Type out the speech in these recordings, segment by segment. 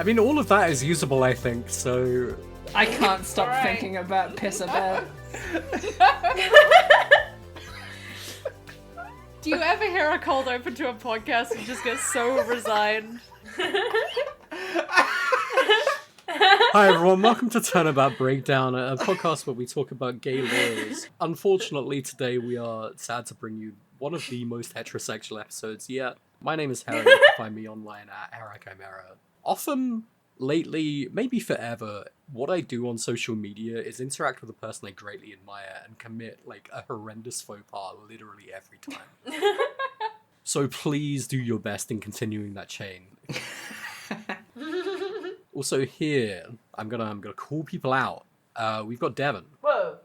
I mean, all of that is usable, I think, so... I can't stop thinking about piss a bed. Do you ever hear a cold open to a podcast and just get so resigned? Hi everyone, welcome to Turnabout Breakdown, a podcast where we talk about gay lawyers. Unfortunately, today we are sad to bring you one of the most heterosexual episodes yet. My name is Harry. You can find me online at Harry. Often, lately, maybe forever, what I do on social media is interact with a person I greatly admire and commit, like, a horrendous faux pas literally every time. So please do your best in continuing that chain. Also here, I'm gonna call people out. We've got Devon. Whoa.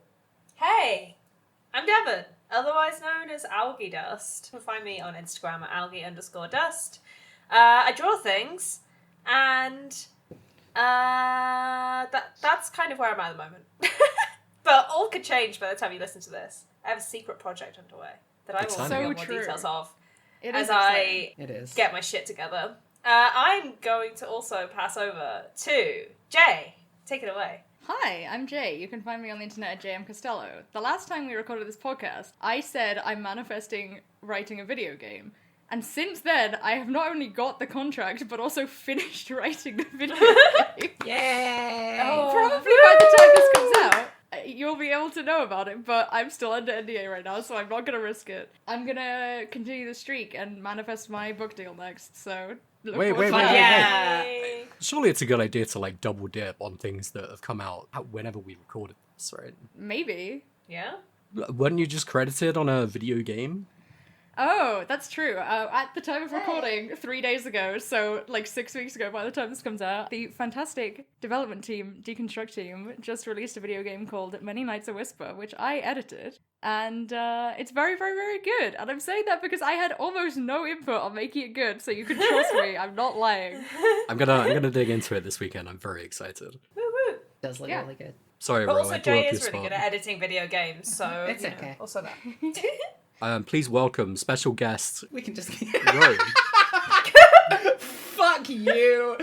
Hey, I'm Devon, otherwise known as Algae Dust. You can find me on Instagram at algae_dust. I draw things, and that's kind of where I'm at the moment. But all could change by the time you listen to this. I have a secret project underway that I will Exciting. reveal So more true. details of It as is exciting. It is. get my shit together. I'm going to also pass over to Jay. Take it away. Hi, I'm Jay. You can find me on the internet at JM Costello. The last time we recorded this podcast, I said I'm manifesting writing a video game. And since then, I have not only got the contract, but also finished writing the video game. Yay! Oh. Probably by the time this comes out, you'll be able to know about it, but I'm still under NDA right now, so I'm not gonna risk it. I'm gonna continue the streak and manifest my book deal next, so... Wait. Yeah. Surely it's a good idea to, like, double dip on things that have come out whenever we recorded this, right? Maybe. Yeah? Weren't you just credited on a video game? Oh, that's true. At the time of recording, 3 days ago, so like 6 weeks ago by the time this comes out, the fantastic development team, Deconstruct team, just released a video game called Many Nights a Whisper, which I edited. And it's very, very, very good. And I'm saying that because I had almost no input on making it good, so you can trust me, I'm not lying. I'm gonna dig into it this weekend. I'm very excited. Woo woo. Does look Yeah. really good. Sorry, But Ro, also I blew Jay up is your really spot. good at editing video games, so It's you know, okay. also that. Please welcome special guest We can just... Ro. Fuck you!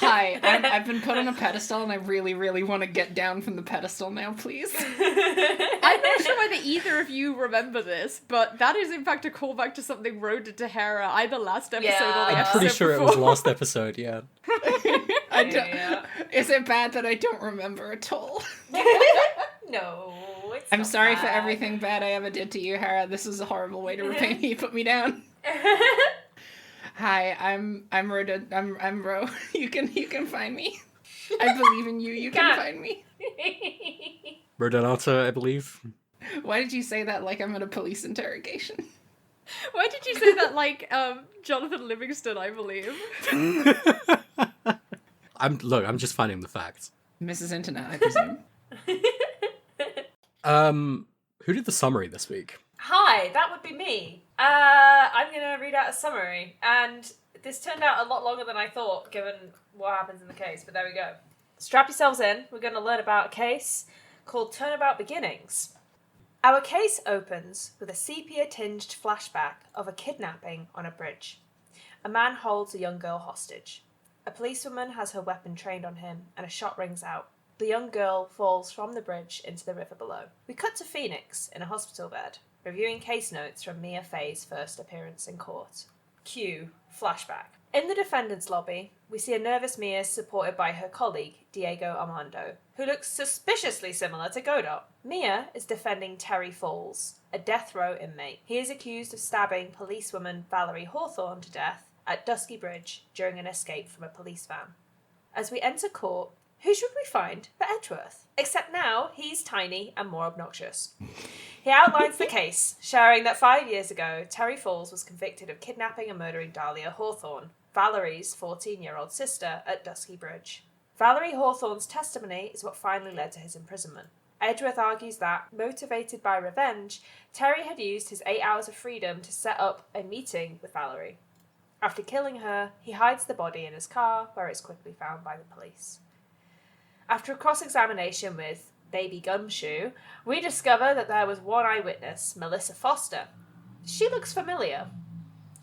Hi, I've been put on a pedestal and I really, really want to get down from the pedestal now, please. I'm not sure whether either of you remember this, but that is in fact a callback to something Ro did to Hera, either last episode or the Yeah. I'm episode pretty sure it before. was last episode, yeah. I don't, Yeah. Is it bad that I don't remember at all? No, it's I'm not sorry for bad. everything bad I ever did to you, Hera. This is a horrible way to repay me. Put me down. Hi, I'm Ro. You can find me. I believe in you. You can Can't. find me. Rodonata, I believe. Why did you say that like I'm at a police interrogation? Why did you say that like Jonathan Livingston, I believe? I'm just finding the facts. Mrs. Internet, I presume. Who did the summary this week? Hi, that would be me. I'm gonna read out a summary, and this turned out a lot longer than I thought, given what happens in the case, but there we go. Strap yourselves in, we're gonna learn about a case called Turnabout Beginnings. Our case opens with a sepia-tinged flashback of a kidnapping on a bridge. A man holds a young girl hostage. A policewoman has her weapon trained on him, and a shot rings out. The young girl falls from the bridge into the river below. We cut to Phoenix in a hospital bed, reviewing case notes from Mia Fey's first appearance in court. Cue flashback. In the defendant's lobby, we see a nervous Mia supported by her colleague, Diego Armando, who looks suspiciously similar to Godot. Mia is defending Terry Falls, a death row inmate. He is accused of stabbing policewoman Valerie Hawthorne to death at Dusky Bridge during an escape from a police van. As we enter court, who should we find but Edgeworth? Except now, he's tiny and more obnoxious. He outlines the case, sharing that 5 years ago, Terry Falls was convicted of kidnapping and murdering Dahlia Hawthorne, Valerie's 14-year-old sister, at Dusky Bridge. Valerie Hawthorne's testimony is what finally led to his imprisonment. Edgeworth argues that, motivated by revenge, Terry had used his 8 hours of freedom to set up a meeting with Valerie. After killing her, he hides the body in his car, where it's quickly found by the police. After a cross-examination with Baby Gumshoe, we discover that there was one eyewitness, Melissa Foster. She looks familiar.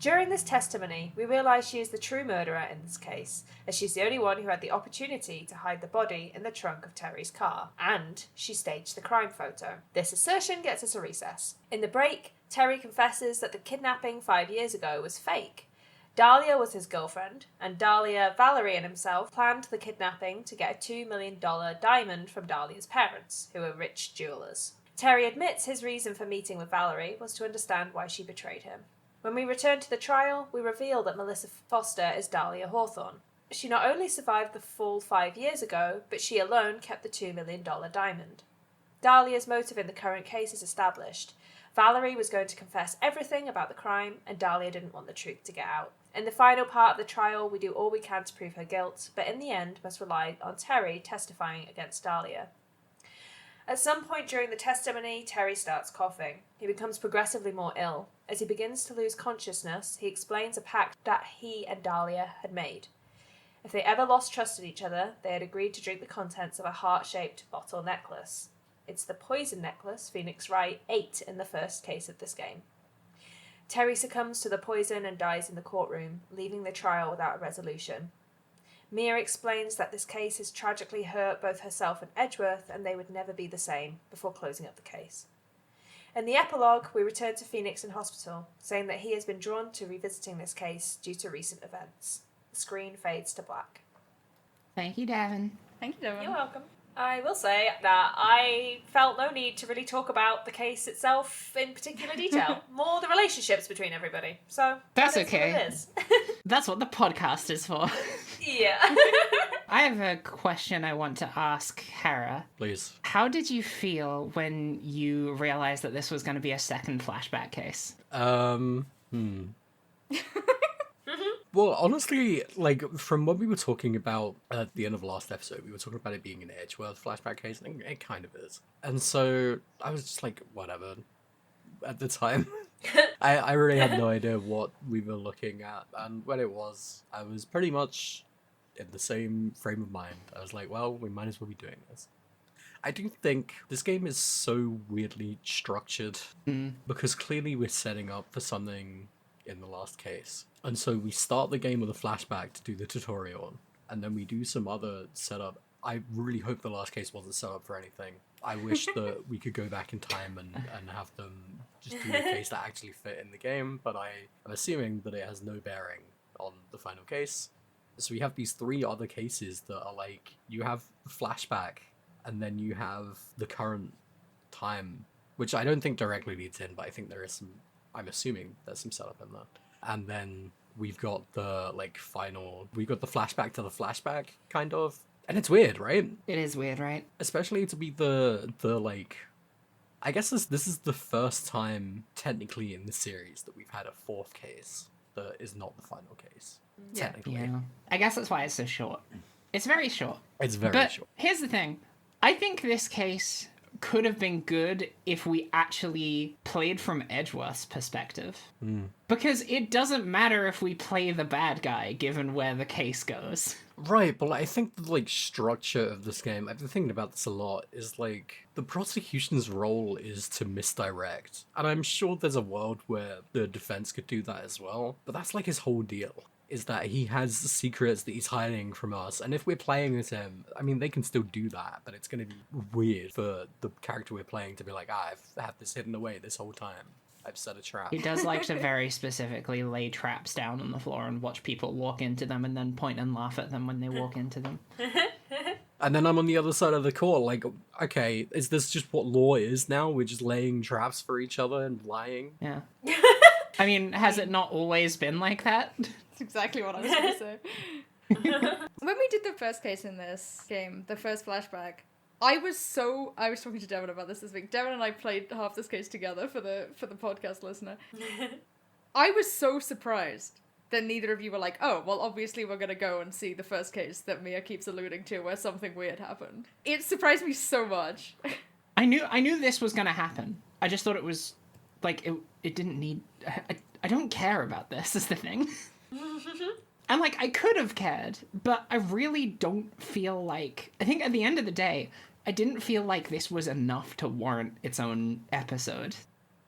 During this testimony, we realise she is the true murderer in this case, as she's the only one who had the opportunity to hide the body in the trunk of Terry's car, and she staged the crime photo. This assertion gets us a recess. In the break, Terry confesses that the kidnapping 5 years ago was fake. Dahlia was his girlfriend, and Dahlia, Valerie and himself planned the kidnapping to get a $2 million diamond from Dahlia's parents, who were rich jewellers. Terry admits his reason for meeting with Valerie was to understand why she betrayed him. When we return to the trial, we reveal that Melissa Foster is Dahlia Hawthorne. She not only survived the fall 5 years ago, but she alone kept the $2 million diamond. Dahlia's motive in the current case is established. Valerie was going to confess everything about the crime, and Dahlia didn't want the truth to get out. In the final part of the trial, we do all we can to prove her guilt, but in the end must rely on Terry testifying against Dahlia. At some point during the testimony, Terry starts coughing. He becomes progressively more ill. As he begins to lose consciousness, he explains a pact that he and Dahlia had made. If they ever lost trust in each other, they had agreed to drink the contents of a heart-shaped bottle necklace. It's the poison necklace Phoenix Wright ate in the first case of this game. Terry succumbs to the poison and dies in the courtroom, leaving the trial without a resolution. Mia explains that this case has tragically hurt both herself and Edgeworth, and they would never be the same, before closing up the case. In the epilogue, we return to Phoenix in hospital, saying that he has been drawn to revisiting this case due to recent events. The screen fades to black. Thank you, Davin. Thank you, Devin. You're welcome. I will say that I felt no need to really talk about the case itself in particular detail. More the relationships between everybody. So That's that is okay. what it is. That's what the podcast is for. Yeah. I have a question I want to ask Hera. Please. How did you feel when you realized that this was going to be a second flashback case? Well, honestly, like, from what we were talking about at the end of the last episode, we were talking about it being an Edgeworth flashback case, and it kind of is. And so I was just like, whatever, at the time. I really had no idea what we were looking at, and when it was, I was pretty much in the same frame of mind. I was like, well, we might as well be doing this. I do think this game is so weirdly structured, because clearly we're setting up for something in the last case. And so we start the game with a flashback to do the tutorial, and then we do some other setup. I really hope the last case wasn't set up for anything. I wish that we could go back in time and have them just do a case that actually fit in the game, but I'm assuming that it has no bearing on the final case. So we have these three other cases that are like, you have flashback, and then you have the current time, which I don't think directly leads in, but I think there is some, I'm assuming there's some setup in that. And then we've got the, like, we've got the flashback to the flashback, kind of. And it's weird, right? It is weird, right? Especially to be the like, I guess this is the first time, technically, in the series that we've had a fourth case that is not the final case. Yeah. Technically. Yeah. I guess that's why it's so short. It's very short. It's very But short. here's the thing. I think this case could have been good if we actually played from Edgeworth's perspective. Because it doesn't matter if we play the bad guy, given where the case goes. Right, but I think the, like, structure of this game, I've been thinking about this a lot, is like, the prosecution's role is to misdirect. And I'm sure there's a world where the defense could do that as well, but that's like his whole deal, is that he has secrets that he's hiding from us, and if we're playing as him, I mean, they can still do that, but it's gonna be weird for the character we're playing to be like, I've had this hidden away this whole time. I've set a trap. He does like to very specifically lay traps down on the floor and watch people walk into them and then point and laugh at them when they walk into them. And then I'm on the other side of the court, like, okay, is this just what law is now? We're just laying traps for each other and lying? Yeah. I mean, has it not always been like that? That's exactly what I was going to say. When we did the first case in this game, the first flashback, I was talking to Devin about this week. Devin and I played half this case together for the podcast listener. I was so surprised that neither of you were like, oh, well, obviously we're going to go and see the first case that Mia keeps alluding to where something weird happened. It surprised me so much. I knew this was going to happen. I just thought it was, like, it didn't need... I don't care about this, is the thing. And, like, I could have cared, but I really don't feel like... I think at the end of the day, I didn't feel like this was enough to warrant its own episode.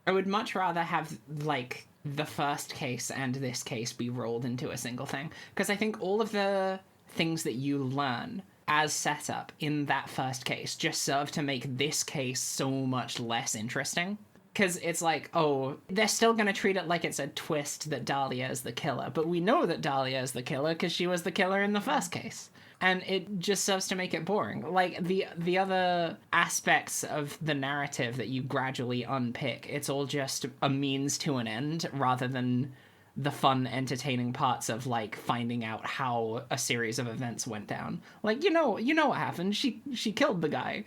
I would much rather have, like, the first case and this case be rolled into a single thing. Because I think all of the things that you learn as setup in that first case just serve to make this case so much less interesting. Because it's like, oh, they're still going to treat it like it's a twist that Dahlia is the killer. But we know that Dahlia is the killer because she was the killer in the first case. And it just serves to make it boring. Like, the other aspects of the narrative that you gradually unpick, it's all just a means to an end rather than the fun, entertaining parts of, like, finding out how a series of events went down. Like, you know what happened. She killed the guy.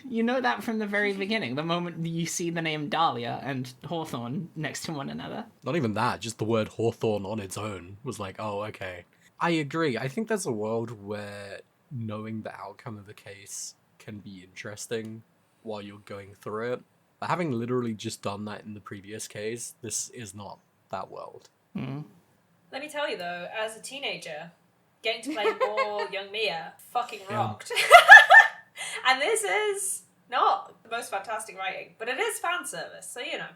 You know that from the very beginning, the moment you see the name Dahlia and Hawthorne next to one another. Not even that, just the word Hawthorne on its own was like, oh, okay. I agree. I think there's a world where knowing the outcome of the case can be interesting while you're going through it. But having literally just done that in the previous case, this is not that world. Mm. Let me tell you though, as a teenager, getting to play more young Mia fucking rocked. And this is not the most fantastic writing, but it is fan service, so you know.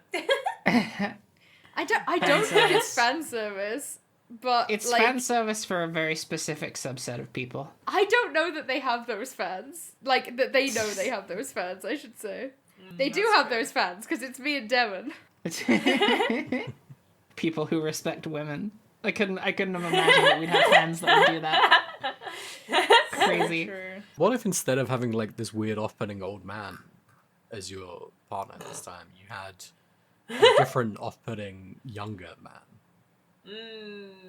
I don't think it's fan service, but It's like, fan service for a very specific subset of people. I don't know that they have those fans. Like, that they know they have those fans, I should say. They do that's have true. those fans, because it's me and Devon. People who respect women. I couldn't have imagined that we'd have fans that would do that. Crazy. True. What if instead of having like this weird off-putting old man as your partner this time, you had a different off-putting younger man?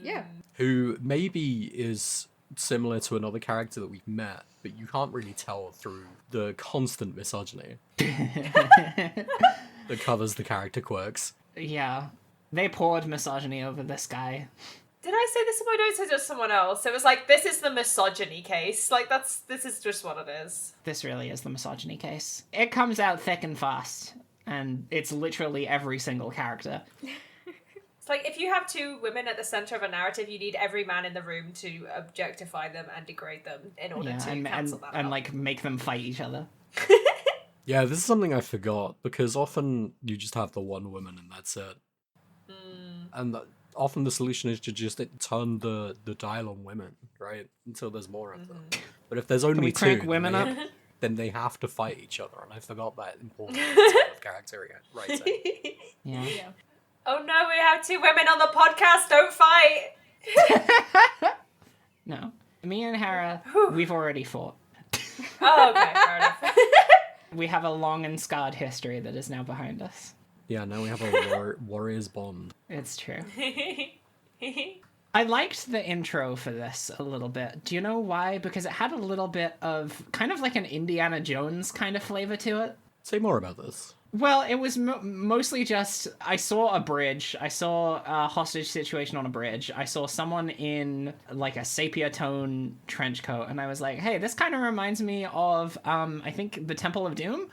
Yeah. Who maybe is similar to another character that we've met, but you can't really tell through the constant misogyny that covers the character quirks. Yeah. They poured misogyny over this guy. Did I say this in my notes or just someone else? It was like, this is the misogyny case. Like, this is just what it is. This really is the misogyny case. It comes out thick and fast, and it's literally every single character. It's like, if you have two women at the center of a narrative, you need every man in the room to objectify them and degrade them in order to cancel that and out. like make them fight each other. Yeah, this is something I forgot, because often you just have the one woman and that's it. And often the solution is to just turn the dial on women, right? Until there's more of them. But if there's only we two, crank women then up? then they have to fight each other, and I forgot that important part of character writing. Yeah. Oh no, we have two women on the podcast, don't fight! No. Me and Hera, we've already fought. Oh, okay, fair enough. We have a long and scarred history that is now behind us. Yeah, now we have a warrior's bond. It's true. I liked the intro for this a little bit. Do you know why? Because it had a little bit of kind of like an Indiana Jones kind of flavor to it. Say more about this. Well, it was mostly just, I saw a bridge, I saw a hostage situation on a bridge, I saw someone in like a sepia tone trench coat, and I was like, hey, this kind of reminds me of, I think, the Temple of Doom?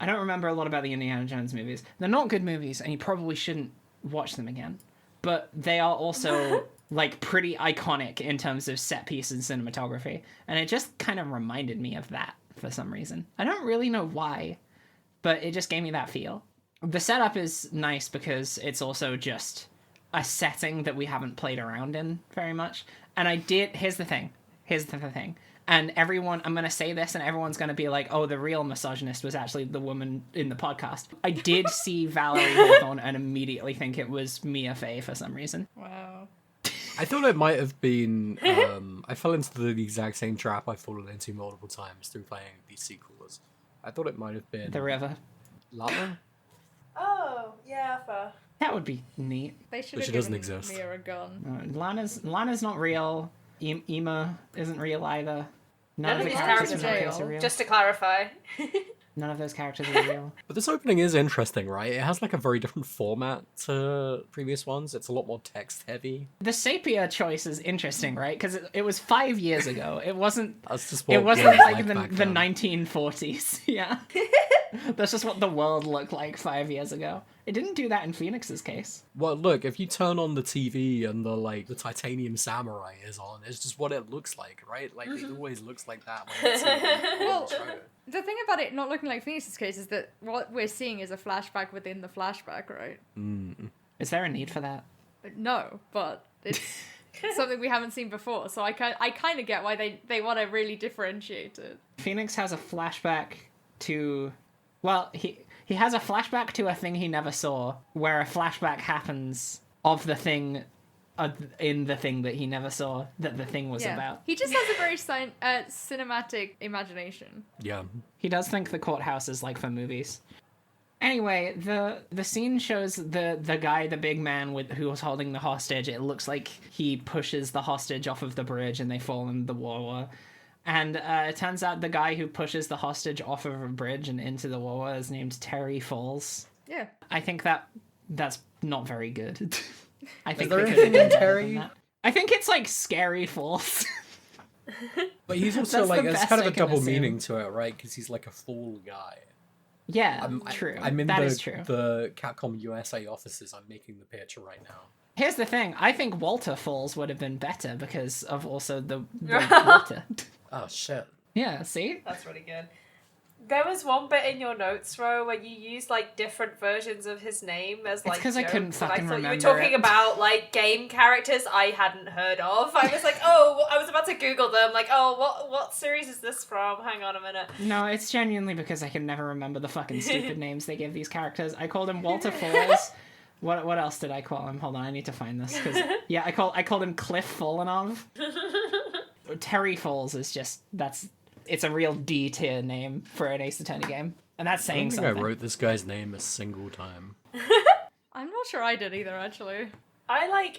I don't remember a lot about the Indiana Jones movies. They're not good movies, and you probably shouldn't watch them again. But they are also, like, pretty iconic in terms of set piece and cinematography. And it just kind of reminded me of that for some reason. I don't really know why, but it just gave me that feel. The setup is nice because it's also just a setting that we haven't played around in very much. And here's the thing. And everyone, I'm going to say this and everyone's going to be like, oh, the real misogynist was actually the woman in the podcast. I did see Valerie Hawthorne and immediately think it was Mia Fey for some reason. Wow. I thought it might have been... I fell into the exact same trap I've fallen into multiple times through playing these sequels. I thought it might have been... The river. Lana? Oh, yeah, fair. That would be neat. They should But have she doesn't given exist. Mia a gun. Lana's not real. Ema isn't real either. None of these from characters that are case real. Just to clarify. None of those characters are real. But this opening is interesting, right? It has like a very different format to previous ones. It's a lot more text heavy. The sepia choice is interesting, right? Because it was 5 years ago. It wasn't. That's just what It wasn't games like the back then. 1940s. Yeah. That's just what the world looked like 5 years ago. It didn't do that in Phoenix's case. Well, look, if you turn on the TV and the titanium samurai is on, it's just what it looks like, right? Like it always looks like that when it's in the Well, show. The thing about it not looking like Phoenix's case is that what we're seeing is a flashback within the flashback, right? Is there a need for that? No, but it's something we haven't seen before, so I kind of get why they want to really differentiate it. Phoenix has a flashback to... Well, he has a flashback to a thing he never saw, where a flashback happens of the thing in the thing that he never saw, that the thing was about. He just has a very cinematic imagination. Yeah. He does think the courthouse is like for movies. Anyway, the scene shows the guy, the big man who was holding the hostage. It looks like he pushes the hostage off of the bridge and they fall in the water. And it turns out the guy who pushes the hostage off of a bridge and into the water is named Terry Falls. Yeah. I think that's not very good. I think there they anything could have in done better Terry? than that. I think it's like Scary Falls. But he's also That's like, the there's best kind of I a can double assume. meaning to it, right? Because he's like a fool guy. Yeah, true. I'm in That is true. the Capcom USA offices. I'm making the picture right now. Here's the thing. I think Walter Falls would have been better because of also the water. Oh, shit. Yeah, see? That's really good. There was one bit in your notes, Ro, where you used like different versions of his name as like. It's 'cause I couldn't jokes, and fucking I thought remember you were talking it. about like game characters I hadn't heard of. I was like, oh, I was about to Google them. Like, oh, what series is this from? Hang on a minute. No, it's genuinely because I can never remember the fucking stupid names they give these characters. I called him Walter Falls. What else did I call him? Hold on, I need to find this. Yeah, I called him Cliff Fallenov. Terry Falls is just, it's a real D tier name for an Ace Attorney game. And that's I saying don't think something. I wrote this guy's name a single time. I'm not sure I did either, actually. I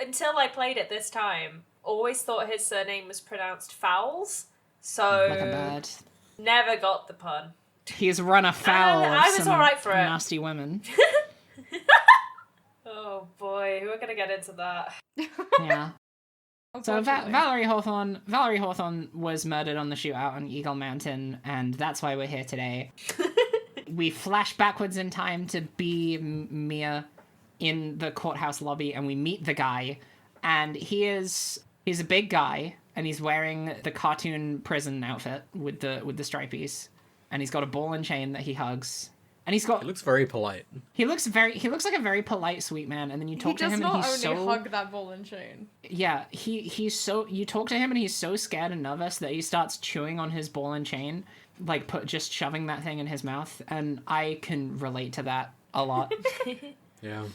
until I played it this time, always thought his surname was pronounced Fowls. So Like a bird. never got the pun. He's run afoul I of was some alright for it. nasty women. Oh boy, we're gonna get into that. Yeah. So Unfortunately. Valerie Hawthorne was murdered on the shootout on Eagle Mountain, and that's why we're here today. We flash backwards in time to be Mia in the courthouse lobby, and we meet the guy, and he's a big guy, and he's wearing the cartoon prison outfit with the stripies, and he's got a ball and chain that he hugs. And he's got. He looks very polite. He looks like a very polite, sweet man. And then you talk to him, and not he's only so. hug that ball and chain. Yeah, he's so. You talk to him, and he's so scared and nervous that he starts chewing on his ball and chain, like just shoving that thing in his mouth. And I can relate to that a lot. Yeah.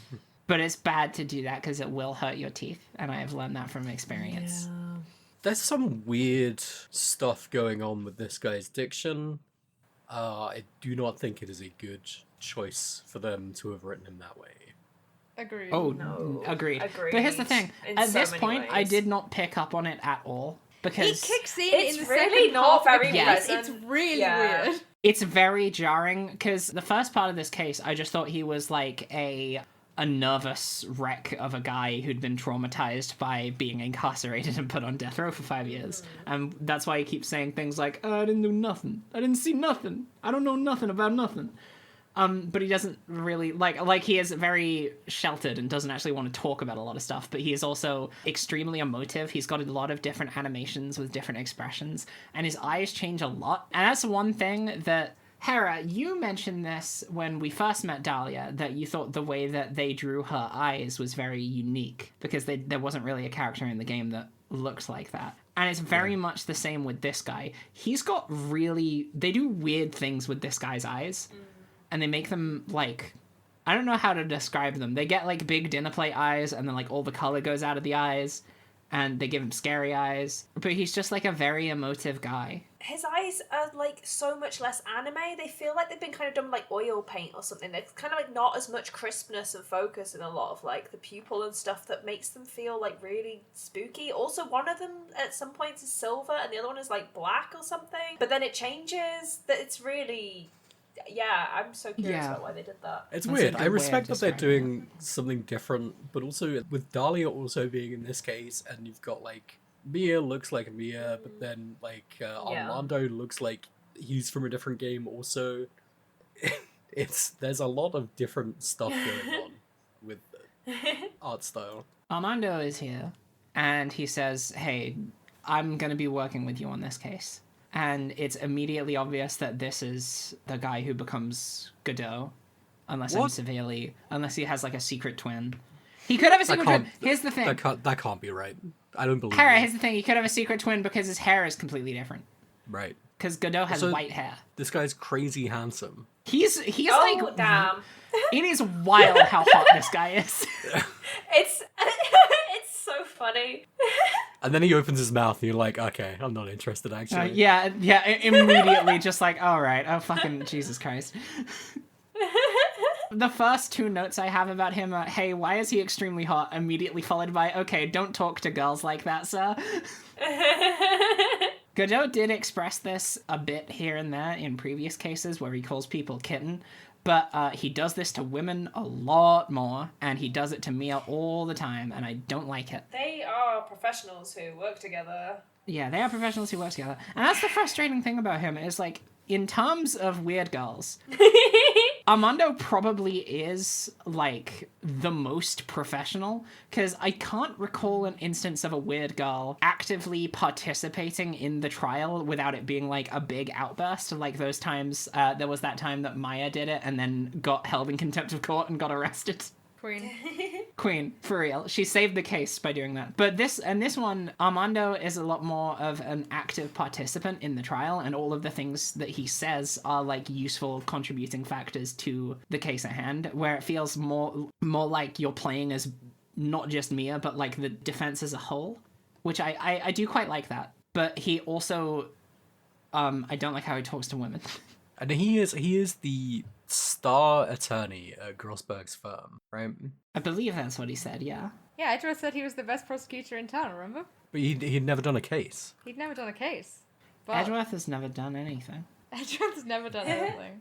But it's bad to do that because it will hurt your teeth, and I have learned that from experience. Yeah. There's some weird stuff going on with this guy's diction. I do not think it is a good choice for them to have written him that way. Agreed. Oh, No. agreed. Agreed. But here's the thing: In at so this many point, I ways. did not pick up on it at all because It kicks in It's in the really second not half of very the case. present. It's really Yeah. weird. it's very jarring. Because the first part of this case, I just thought he was like a nervous wreck of a guy who'd been traumatized by being incarcerated and put on death row for 5 years. And that's why he keeps saying things like, oh, I didn't do nothing. I didn't see nothing. I don't know nothing about nothing. But he doesn't really, like he is very sheltered and doesn't actually want to talk about a lot of stuff, but he is also extremely emotive. He's got a lot of different animations with different expressions, and his eyes change a lot. And that's one thing that Hera, you mentioned this when we first met Dahlia, that you thought the way that they drew her eyes was very unique, because there wasn't really a character in the game that looked like that. And it's very much the same with this guy. He's got they do weird things with this guy's eyes, and they make them, like, I don't know how to describe them. They get, like, big dinner plate eyes, and then, like, all the color goes out of the eyes, and they give him scary eyes. But he's just, like, a very emotive guy. His eyes are like so much less anime. They feel like they've been kind of done with, like oil paint or something. There's kind of like not as much crispness and focus in a lot of like the pupil and stuff that makes them feel like really spooky. Also, one of them at some points is silver and the other one is like black or something. But then it changes. That it's really, yeah. I'm so curious about why they did that. It's That's a weird. good I way of respect that they're describing doing something different, but also with Dahlia also being in this case, and you've got like Mia looks like Mia, but then like Armando looks like he's from a different game also. There's a lot of different stuff going on with the art style. Armando is here, and he says, hey, I'm going to be working with you on this case. And it's immediately obvious that this is the guy who becomes Godot. unless What? unless he has like a secret twin. He could have a secret twin. Here's the thing. That can't be right. I don't believe Alright, it. here's the thing. He could have a secret twin because his hair is completely different. Right. Because Godot has Also, white hair. This guy's crazy handsome. He's Oh, like damn. It is wild how hot this guy is. It's so funny. And then he opens his mouth and you're like, okay, I'm not interested actually. Yeah, immediately just like, all right, oh fucking Jesus Christ. The first two notes I have about him are, hey, why is he extremely hot? Immediately followed by, okay, don't talk to girls like that, sir. Godot did express this a bit here and there in previous cases where he calls people kitten, but he does this to women a lot more, and he does it to Mia all the time, and I don't like it. They are professionals who work together. Yeah, they are professionals who work together. And that's the frustrating thing about him, is like, in terms of weird girls, Armando probably is, like, the most professional, because I can't recall an instance of a weird girl actively participating in the trial without it being, like, a big outburst, like those times, there was that time that Maya did it and then got held in contempt of court and got arrested. Queen, for real. She saved the case by doing that. But this one, Armando is a lot more of an active participant in the trial, and all of the things that he says are like useful contributing factors to the case at hand, where it feels more like you're playing as not just Mia, but like the defense as a whole, which I do quite like that. But he also, I don't like how he talks to women. And he is the star attorney at Grossberg's firm, right? I believe that's what he said, yeah. Yeah, Edgeworth said he was the best prosecutor in town, remember? But he'd never done a case. He'd never done a case. But Edgeworth has never done anything. Edgeworth's never done anything.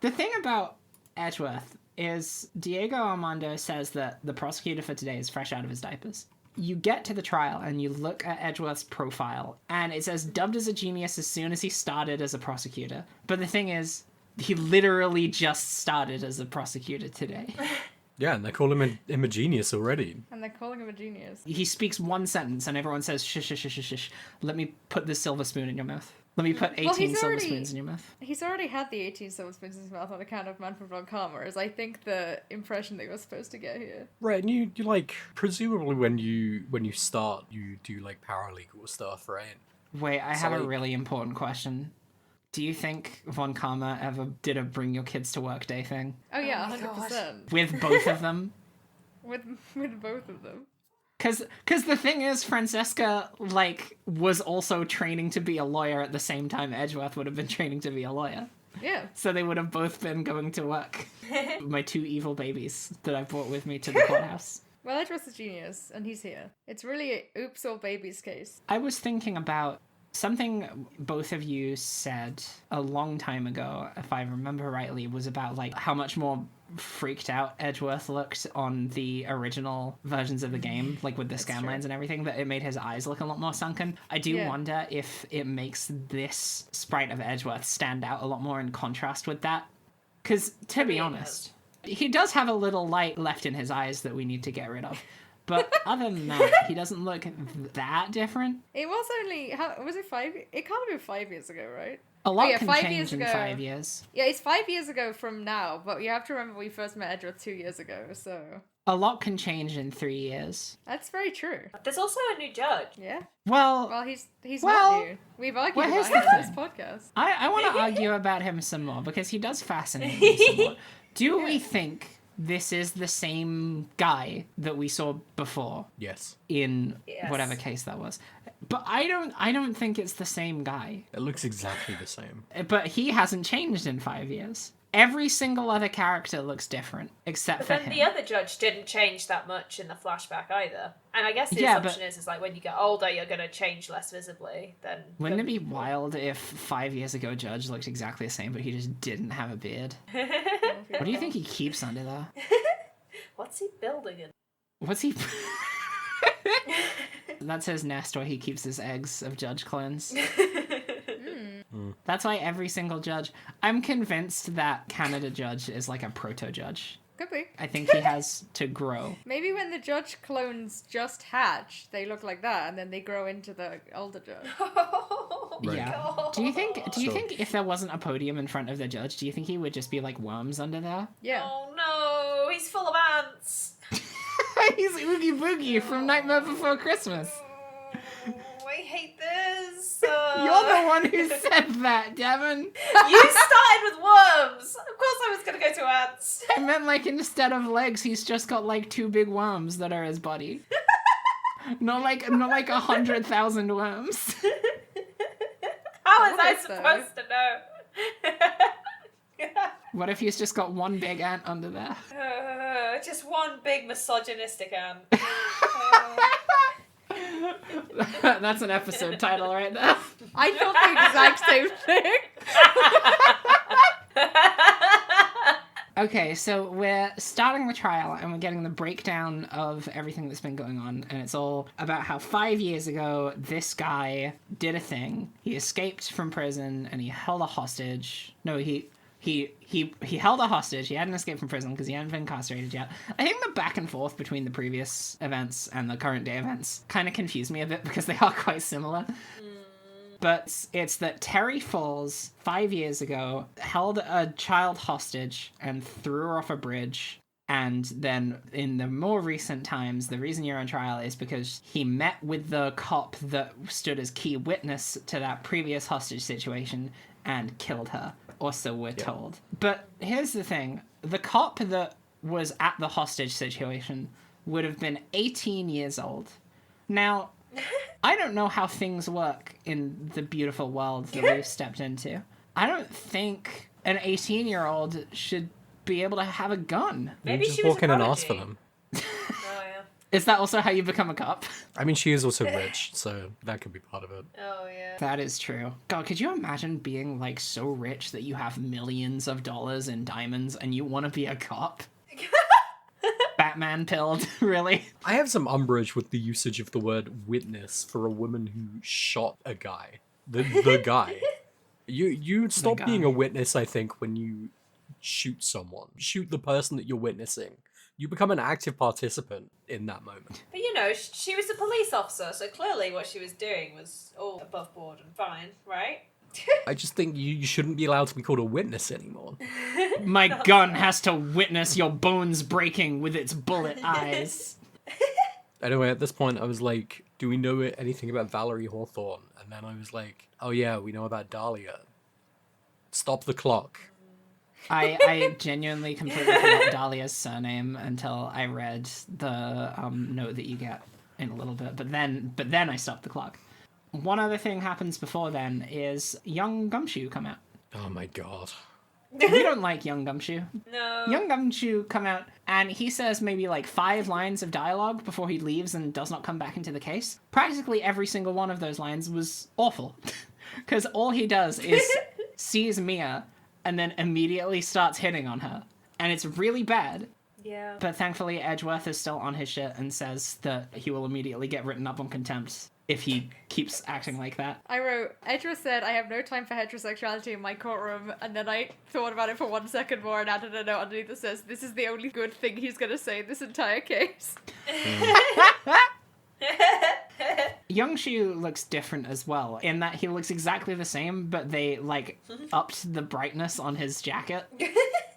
The thing about Edgeworth is Diego Armando says that the prosecutor for today is fresh out of his diapers. You get to the trial and you look at Edgeworth's profile, and it says dubbed as a genius as soon as he started as a prosecutor. But the thing is, he literally just started as a prosecutor today. Yeah, and they call him a genius already. And they're calling him a genius. He speaks one sentence and everyone says, shush, shush, shush, shush, shush. Let me put this silver spoon in your mouth. Let me put 18 silver spoons in your mouth. He's already had the 18 silver spoons in his mouth on account of Manfred von Karma, is I think the impression that you're supposed to get here. Right, and you like, presumably when you start, you do like paralegal stuff, right? Wait, I have a really important question. Do you think Von Karma ever did a bring your kids to work day thing? Oh yeah, Oh my 100%. With both of them? With both of them. Cause the thing is, Francesca, like, was also training to be a lawyer at the same time Edgeworth would have been training to be a lawyer. Yeah. So they would have both been going to work. My two evil babies that I brought with me to the courthouse. Well, Edgeworth's a genius, and he's here. It's really a oops all babies case. I was thinking about something both of you said a long time ago, if I remember rightly, was about like how much more freaked out Edgeworth looked on the original versions of the game, like with the scan lines and everything, that it made his eyes look a lot more sunken. I do wonder if it makes this sprite of Edgeworth stand out a lot more in contrast with that. Because, to be honest, he does have a little light left in his eyes that we need to get rid of. But other than that, he doesn't look that different. It was only, was it 5? It can't have been 5 years ago, right? A lot can 5 change years in ago. 5 years. Yeah, it's 5 years ago from now, but you have to remember we first met Edgeworth 2 years ago, so... A lot can change in 3 years. That's very true. There's also a new judge. Yeah. Well, Well, he's Well, not new. We've argued well, about here's him the on this thing. podcast. I want to argue about him some more because he does fascinate me some more. Do we think this is the same guy that we saw before Yes. in Yes. whatever case that was? But I don't think it's the same guy. It looks exactly the same. But he hasn't changed in 5 years. Every single other character looks different except But for then him. the other judge didn't change that much in the flashback either. And I guess the Yeah, assumption is like when you get older, you're going to change less visibly. Then Wouldn't it be wild if 5 years ago Judge looked exactly the same, but he just didn't have a beard? What do you think he keeps under there? What's he building in? What's he... That's his nest where he keeps his eggs of Judge clones. That's why every single judge... I'm convinced that Canada Judge is like a proto-judge. Could be. I think he has to grow. Maybe when the judge clones just hatch, they look like that, and then they grow into the older judge. Oh my Yeah. god. Do you think So- if there wasn't a podium in front of the judge, do you think he would just be like worms under there? Yeah. Oh no, he's full of ants. He's Oogie Boogie from Nightmare Before Christmas. Oh, I hate this. You're the one who said that, Devon. You started with worms. Of course I was gonna go to ants. I meant like instead of legs, he's just got like 2 big worms that are his body. not like 100,000 worms. How was I What is supposed to know? What if he's just got 1 big ant under there? Just one big misogynistic ant. That's an episode title right there. I thought the exact same thing. Okay, so we're starting the trial and we're getting the breakdown of everything that's been going on, and it's all about how 5 years ago this guy did a thing. He escaped from prison and he held a hostage. No, he held a hostage. He hadn't escaped from prison because he hadn't been incarcerated yet. I think the back and forth between the previous events and the current day events kind of confused me a bit because they are quite similar. But it's that Terry Falls, 5 years ago, held a child hostage and threw her off a bridge. And then in the more recent times, the reason you're on trial is because he met with the cop that stood as key witness to that previous hostage situation and killed her, or so we're told. But here's the thing. The cop that was at the hostage situation would have been 18 years old. Now, I don't know how things work in the beautiful world that we've stepped into. I don't think an 18-year-old should be able to have a gun. Maybe just she was walk a in and ask for prodigy. them. Oh yeah. Is that also how you become a cop? I mean, she is also rich, so that could be part of it. Oh yeah. That is true. God, could you imagine being, like, so rich that you have millions of dollars in diamonds and you want to be a cop? Batman pilled, really? I have some umbrage with the usage of the word witness for a woman who shot a guy. The guy. You stop being a witness, I think, when you shoot someone. Shoot the person that you're witnessing. You become an active participant in that moment. But you know, she was a police officer, so clearly what she was doing was all above board and fine, right? I just think you shouldn't be allowed to be called a witness anymore. My gun has to witness your bones breaking with its bullet eyes. Anyway, at this point, I was like, do we know anything about Valerie Hawthorne? And then I was like, oh yeah, we know about Dahlia. Stop the clock. I genuinely completely forgot Dahlia's surname until I read the note that you get in a little bit. But then I stopped the clock. One other thing happens before then is young Gumshoe come out. Oh my god. We don't like young Gumshoe. No. Young Gumshoe come out and he says maybe like 5 lines of dialogue before he leaves and does not come back into the case. Practically every single one of those lines was awful. Because all he does is sees Mia and then immediately starts hitting on her. And it's really bad. Yeah. But thankfully Edgeworth is still on his shit and says that he will immediately get written up on contempt if he keeps acting like that. I wrote, Edgeworth said, I have no time for heterosexuality in my courtroom, and then I thought about it for 1 second more and added a note underneath that says, this is the only good thing he's gonna say in this entire case. Young Shu looks different as well, in that he looks exactly the same, but they, like, upped the brightness on his jacket.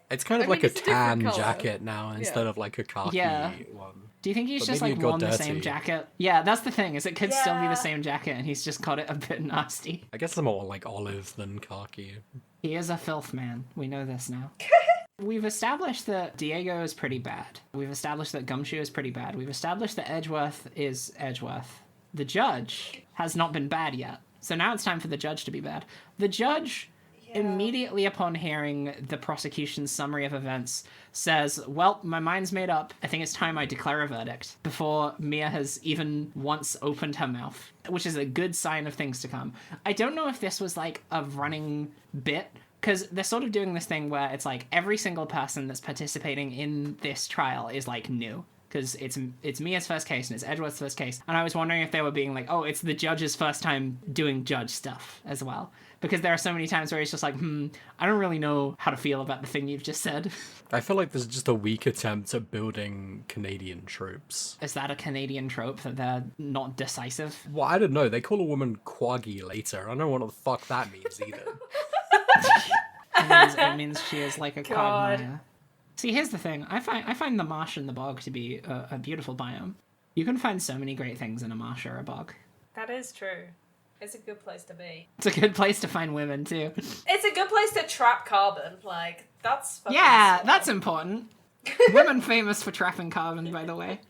It's kind of I mean, like a it's a different tan colour. jacket now instead Yeah. of like a khaki Yeah. one. Do you think he's But just, maybe like, it got worn the dirty. same jacket? Yeah, that's the thing, is it could still be Yeah. the same jacket, and he's just got it a bit nasty. I guess they're more like olive than khaki. He is a filth man. We know this now. We've established that Diego is pretty bad. We've established that Gumshoe is pretty bad. We've established that Edgeworth is Edgeworth. The judge has not been bad yet. So now it's time for the judge to be bad. The judge, immediately upon hearing the prosecution's summary of events, says, well, my mind's made up. I think it's time I declare a verdict, before Mia has even once opened her mouth, which is a good sign of things to come. I don't know if this was like a running bit, because they're sort of doing this thing where it's like every single person that's participating in this trial is like new. Because it's Mia's first case and it's Edward's first case. And I was wondering if they were being like, oh, it's the judge's first time doing judge stuff as well. because there are so many times where he's just like, I don't really know how to feel about the thing you've just said. I feel like this is just a weak attempt at building Canadian tropes. Is that a Canadian trope that they're not decisive? Well, I don't know. They call a woman quaggy later. I don't know what the fuck that means either. It means she is like a God. quagmire. See, here's the thing. I find the marsh and the bog to be a beautiful biome. You can find so many great things in a marsh or a bog. That is true. It's a good place to be. It's a good place to find women, too. It's a good place to trap carbon. Like, that's fucking Yeah, smart. that's important. Women famous for trapping carbon, by the way.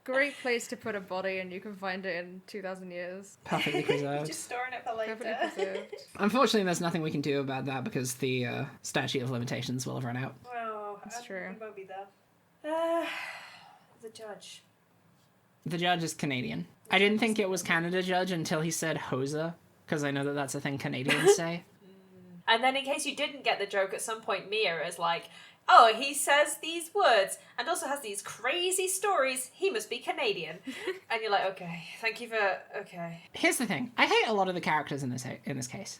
Great place to put a body, and you can find it in 2,000 years. Perfectly preserved. Just storing it for Perfectly later. preserved. Unfortunately, there's nothing we can do about that because the statute of limitations will have run out. Well, That's true. We won't be there. The judge. The judge is Canadian. I didn't think it was Canada judge until he said hoser, because I know that that's a thing Canadians say. And then, in case you didn't get the joke, at some point Mia is like, "Oh, he says these words and also has these crazy stories. He must be Canadian." And you're like, "Okay, thank you for okay." Here's the thing. I hate a lot of the characters in this case.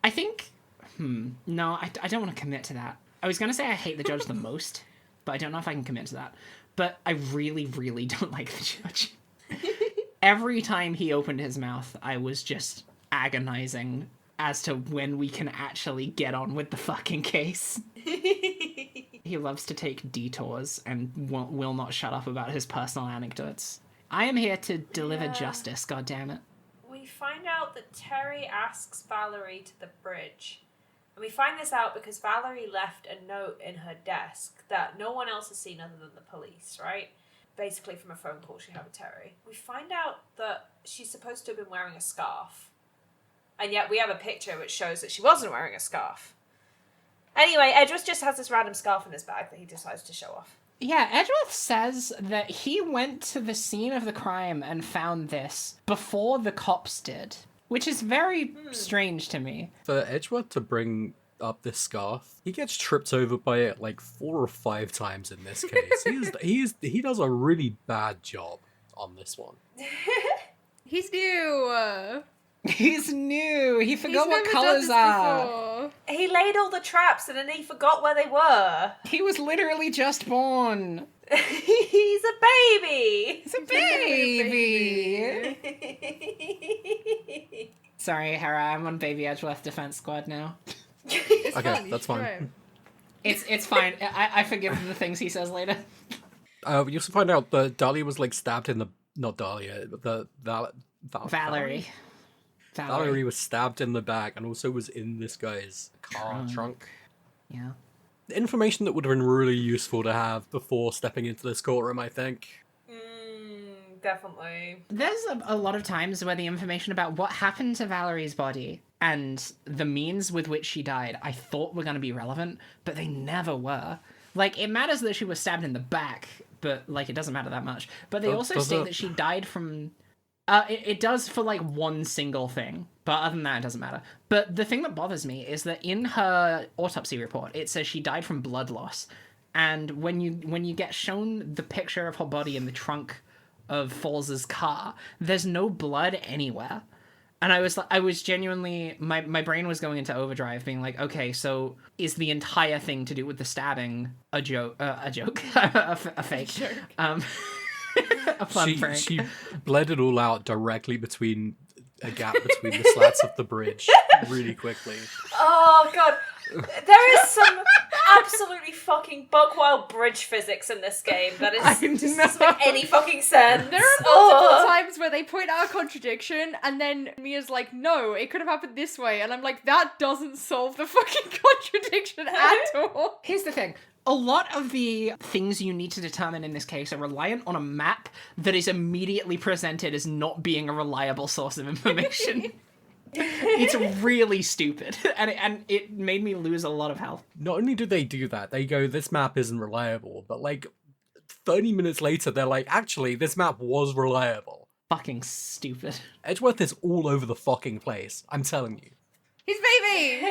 I think... No, I don't want to commit to that. I was going to say I hate the judge the most, but I don't know if I can commit to that. But I really, really don't like the judge. Every time he opened his mouth, I was just agonizing as to when we can actually get on with the fucking case. He loves to take detours and will not shut up about his personal anecdotes. I am here to deliver justice, goddammit. We find out that Terry asks Valerie to the bridge. And we find this out because Valerie left a note in her desk that no one else has seen other than the police, right? Basically from a phone call she had with Terry. We find out that she's supposed to have been wearing a scarf. And yet we have a picture which shows that she wasn't wearing a scarf. Anyway, Edgeworth just has this random scarf in his bag that he decides to show off. Yeah, Edgeworth says that he went to the scene of the crime and found this before the cops did, which is very strange to me. For Edgeworth to bring up this scarf, he gets tripped over by it like 4 or 5 times in this case. He does a really bad job on this one. He's new! He's new. He forgot He's what never done colors this are. before. He laid all the traps and then he forgot where they were. He was literally just born. He's a baby. He's a baby. Sorry, Hera. I'm on Baby Edgeworth Defense Squad now. It's Okay, fun, you that's should fine. try it. It's fine. I forgive the things he says later. You also find out that Dahlia was like stabbed in the... Not Dahlia, the... Valerie. Valerie was stabbed in the back and also was in this guy's car trunk. Yeah. Information that would have been really useful to have before stepping into this courtroom, I think. Definitely. There's a lot of times where the information about what happened to Valerie's body and the means with which she died I thought were going to be relevant, but they never were. Like, it matters that she was stabbed in the back, but, like, it doesn't matter that much. But they also does state it? that she died from... It does for, like, one single thing. But other than that, it doesn't matter. But the thing that bothers me is that in her autopsy report, it says she died from blood loss. And when you get shown the picture of her body in the trunk of Falls's car, there's no blood anywhere. And I was genuinely, my brain was going into overdrive, being like, okay, so is the entire thing to do with the stabbing a joke, a fake, a fun prank? She bled it all out directly between a gap between the slats of the bridge really quickly. Oh, God. There is some absolutely fucking buck-wild bridge physics in this game that is just doesn't make any fucking sense. There are multiple times where they point out a contradiction, and then Mia's like, no, it could have happened this way. And I'm like, that doesn't solve the fucking contradiction at all. Here's the thing. A lot of the things you need to determine in this case are reliant on a map that is immediately presented as not being a reliable source of information. It's really stupid, and it made me lose a lot of health. Not only do they do that, they go, this map isn't reliable, but like 30 minutes later, they're like, actually, this map was reliable. Fucking stupid. Edgeworth is all over the fucking place, I'm telling you. He's baby!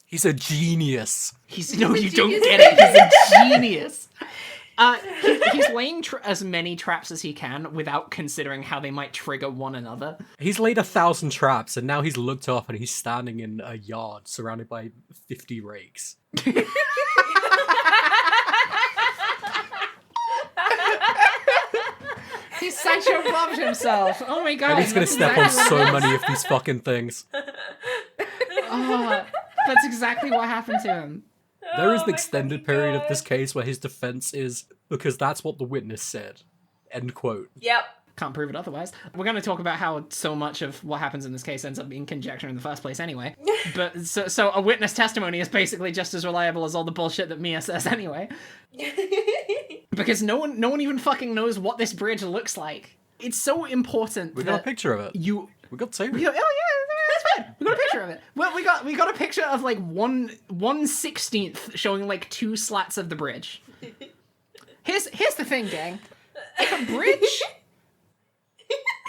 He's a genius. No, you don't get it. He's a genius. He's laying as many traps as he can without considering how they might trigger one another. He's laid 1,000 traps, and now he's looked up and he's standing in a yard surrounded by 50 rakes. He's Sancho Bobbed himself. Oh my god. And he's gonna that's step on exactly so what it many of these fucking things. is. Oh, that's exactly what happened to him. There is Oh an my extended fucking period God. of this case where his defense is, because that's what the witness said. End quote. Yep. Can't prove it otherwise. We're going to talk about how so much of what happens in this case ends up being conjecture in the first place anyway. But so a witness testimony is basically just as reliable as all the bullshit that Mia says anyway. Because no one even fucking knows what this bridge looks like. It's so important. We got a picture of it. We got two. Oh yeah, that's fine. We got a picture of it. Well, we got a picture of like 1/16 showing like 2 slats of the bridge. Here's the thing, gang. If a bridge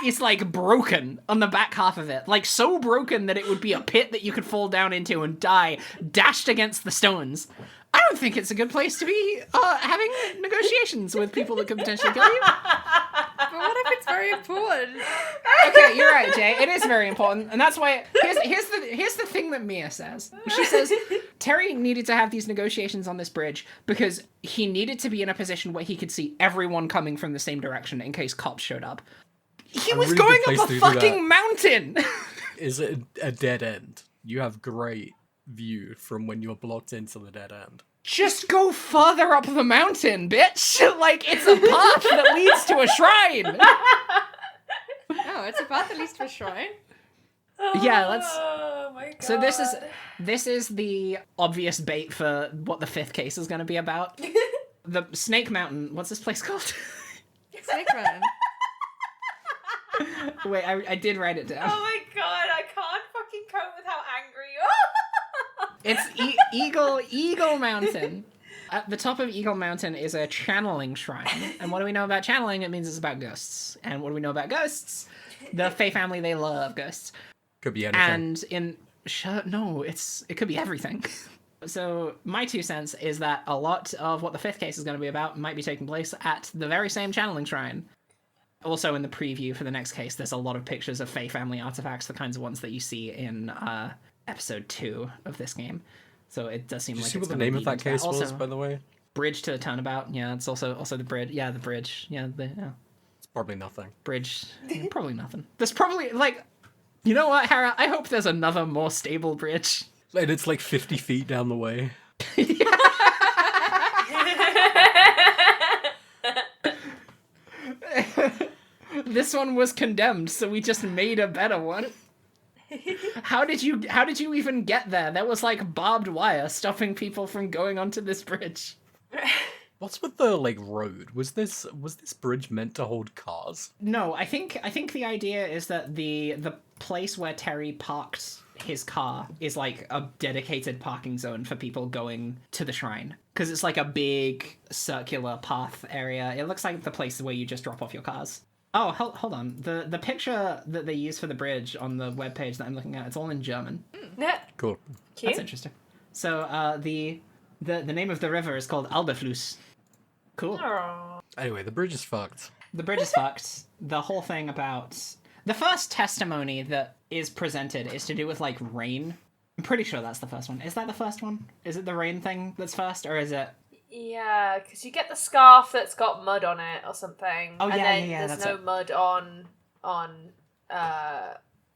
is like broken on the back half of it, like so broken that it would be a pit that you could fall down into and die, dashed against the stones, I don't think it's a good place to be having negotiations with people that could potentially kill you. But what if it's very important? Okay, you're right, Jay. It is very important, and that's why. Here's the thing that Mia says. She says Terry needed to have these negotiations on this bridge because he needed to be in a position where he could see everyone coming from the same direction in case cops showed up. He A was really going good place up to a do that. fucking mountain. Is it a dead end? You have great view from when you're blocked into the dead end. Just go further up the mountain, bitch. Like it's a path that leads to a shrine. Oh, it's a path that leads to a shrine. Yeah, let's. Oh my god. So this is the obvious bait for what the 5th case is going to be about. The Snake Mountain. What's this place called? Snake Man. Wait, I did write it down. Oh my god, I can't fucking cope with how angry you are. It's Eagle Mountain. At the top of Eagle Mountain is a channeling shrine. And what do we know about channeling? It means it's about ghosts. And what do we know about ghosts? The Fae family, they love ghosts. Could be anything. And it could be everything. So my 2 cents is that a lot of what the 5th case is going to be about might be taking place at the very same channeling shrine. Also in the preview for the next case, there's a lot of pictures of Fae family artifacts, the kinds of ones that you see in episode 2 of this game. So it does seem Did you like see it's what the gonna name of lead that into case was, Also, by the way? Bridge to Turnabout. Yeah, it's also the bridge. Yeah, the bridge. Yeah, It's probably nothing. bridge. Yeah, probably nothing. There's probably like, you know what, Hera? I hope there's another more stable bridge. And it's like 50 feet down the way. This one was condemned, so we just made a better one. How did you even get there? There was like barbed wire stopping people from going onto this bridge. What's with the road? Was this bridge meant to hold cars? No, I think the idea is that the place where Terry parked his car is like a dedicated parking zone for people going to the shrine. Because it's like a big circular path area. It looks like the place where you just drop off your cars. Oh, hold on. The picture that they use for the bridge on the webpage that I'm looking at, it's all in German. Cool. Cute. That's interesting. So the name of the river is called Alberfluss. Cool. Aw. Anyway, the bridge is fucked. The bridge is fucked. The whole thing about... The first testimony that is presented is to do with, rain. I'm pretty sure that's the first one. Is that the first one? Is it the rain thing that's first, or is it... Yeah, because you get the scarf that's got mud on it or something. Oh, and yeah, then yeah, there's that's no it. mud on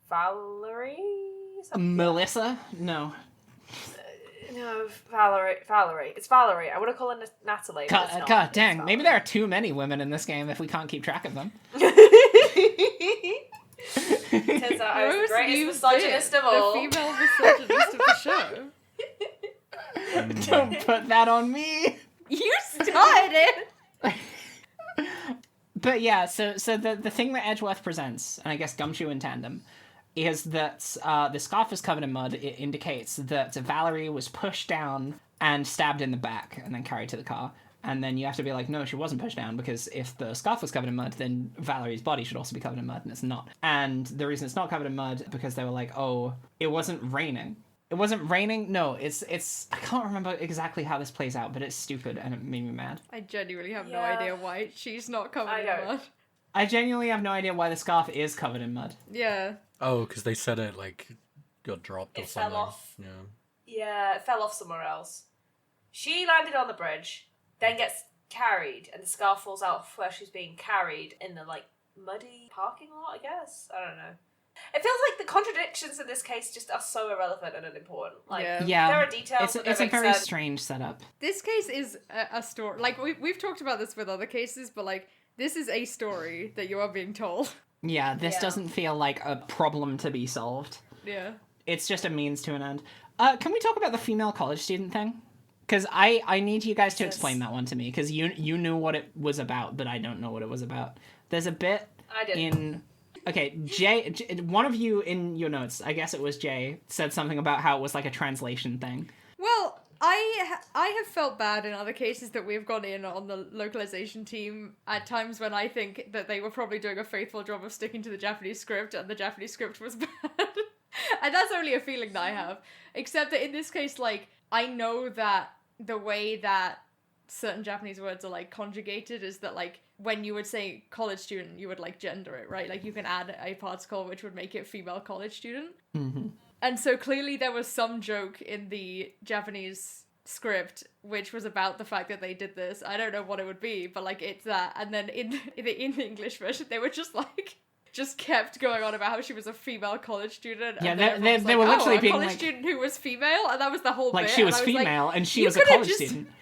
Valerie? Something? Melissa? No. No, Valerie. It's Valerie. I would have called her Natalie. but it's not. God It's dang, maybe Valerie. there are too many women in this game if we can't keep track of them. Turns out I was the Rose, greatest you misogynist bit of all. The female misogynist of the show. Don't put that on me! You started it! But yeah, so the thing that Edgeworth presents, and I guess Gumshoe in tandem, is that the scarf is covered in mud. It indicates that Valerie was pushed down and stabbed in the back and then carried to the car. And then you have to be like, no, she wasn't pushed down, because if the scarf was covered in mud, then Valerie's body should also be covered in mud, and it's not. And the reason it's not covered in mud, because they were like, oh, it wasn't raining. It wasn't raining? No, it's I can't remember exactly how this plays out, but it's stupid and it made me mad. I genuinely have no Yeah. idea why she's not covered I in don't. mud. I genuinely have no idea why the scarf is covered in mud. Yeah. Oh, because they said it, like, got dropped or It fell something. off. Yeah. Yeah, it fell off somewhere else. She landed on the bridge, then gets carried, and the scarf falls out where she's being carried in the, like, muddy parking lot, I guess? I don't know. It feels like the contradictions in this case just are so irrelevant and unimportant. Like, Yeah. there are details It's that a don't make very sense. strange setup. This case is a story. Like, we've talked about this with other cases, but, like, this is a story that you are being told. Yeah, this Yeah. doesn't feel like a problem to be solved. Yeah. It's just a means to an end. Can we talk about the female college student thing? Because I need you guys to Yes. explain that one to me, because you knew what it was about, but I don't know what it was about. There's a bit I didn't. in... Okay, Jay, one of you in your notes, I guess it was Jay, said something about how it was like a translation thing. Well, I have felt bad in other cases that we've gone in on the localization team at times when I think that they were probably doing a faithful job of sticking to the Japanese script and the Japanese script was bad. And that's only a feeling that I have. Except that in this case, like, I know that the way that certain Japanese words are, like, conjugated is that, like, when you would say college student, you would, like, gender it, right? Like, you can add a particle which would make it female college student. Mm-hmm. And so clearly there was some joke in the Japanese script which was about the fact that they did this. I don't know what it would be, but, like, it's that. And then in the English version, they were just, like... just kept going on about how she was a female college student. Yeah, and then they everyone was were like, literally a being college like- student who was female, and that was the whole Like, bit. she and was I like, female, and she you was a could've college just- student. You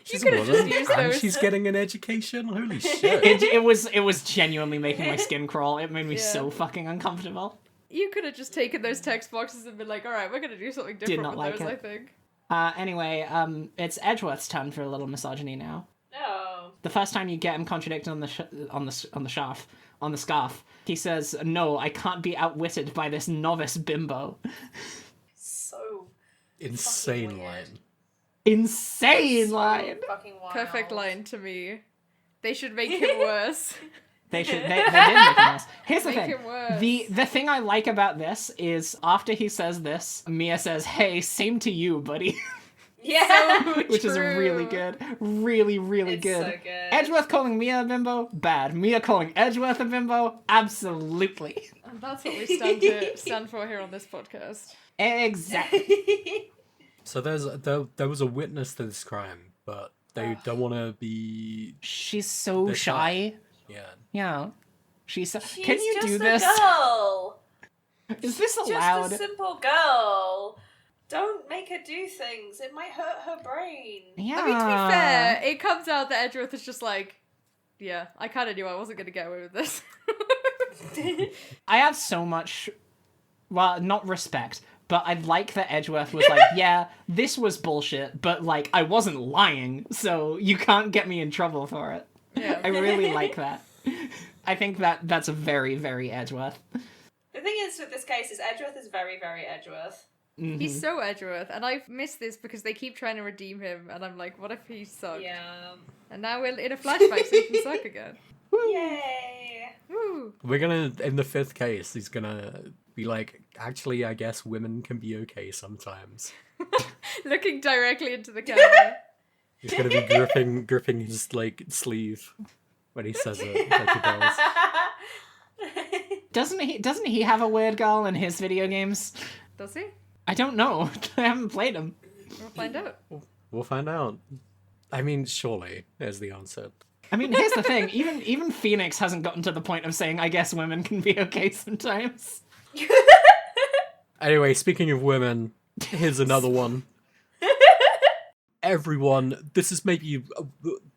She's could a have just woman, used and those. she's getting an education? Holy shit. It was genuinely making my skin crawl. It made me Yeah. so fucking uncomfortable. You could have just taken those text boxes and been like, alright, we're gonna do something different not with like those, it. I think. Anyway, it's Edgeworth's turn for a little misogyny now. No. The first time you get him contradicted on the scarf, he says, "No, I can't be outwitted by this novice bimbo." So Insane Fucking weird. line. Insane so line. fucking wild. Perfect line to me. They should make him worse. They did make it worse. Here's the Make thing. him worse. The thing I like about this is after he says this, Mia says, "Hey, same to you, buddy," Yeah. which is really True. good. Really, really It's good. so good. Edgeworth calling Mia a bimbo, bad. Mia calling Edgeworth a bimbo, absolutely. And that's what we stand for here on this podcast. Exactly. So there was a witness to this crime, but they don't want to be... She's so They're shy. Yeah. Yeah. She's so... She's Can you just do a this? girl. Is this Just allowed? a simple girl. Don't make her do things. It might hurt her brain. Yeah. I mean, to be fair, it comes out that Edgeworth is just like, yeah, I kind of knew I wasn't going to get away with this. I have so much, well, not respect, but I like that Edgeworth was like, yeah, this was bullshit, but, like, I wasn't lying, so you can't get me in trouble for it. Yeah. I really like that. I think that's a very, very Edgeworth. The thing is with this case is Edgeworth is very, very Edgeworth. He's so Edgeworth, and I've missed this because they keep trying to redeem him, and I'm like, what if he sucked? Yeah. And now we're in a flashback so he can suck again. Yay. Woo! We're gonna, in the fifth case, he's gonna be like, actually, I guess women can be okay sometimes. Looking directly into the camera. He's gonna be gripping his, like, sleeve when he says it, like he does. Doesn't he have a weird girl in his video games? Does he? I don't know. I haven't played him. We'll find out. We'll find out. I mean, surely, there's the answer. I mean, here's the thing. Even Phoenix hasn't gotten to the point of saying, I guess women can be okay sometimes. Anyway, speaking of women, here's another one. Everyone, this is maybe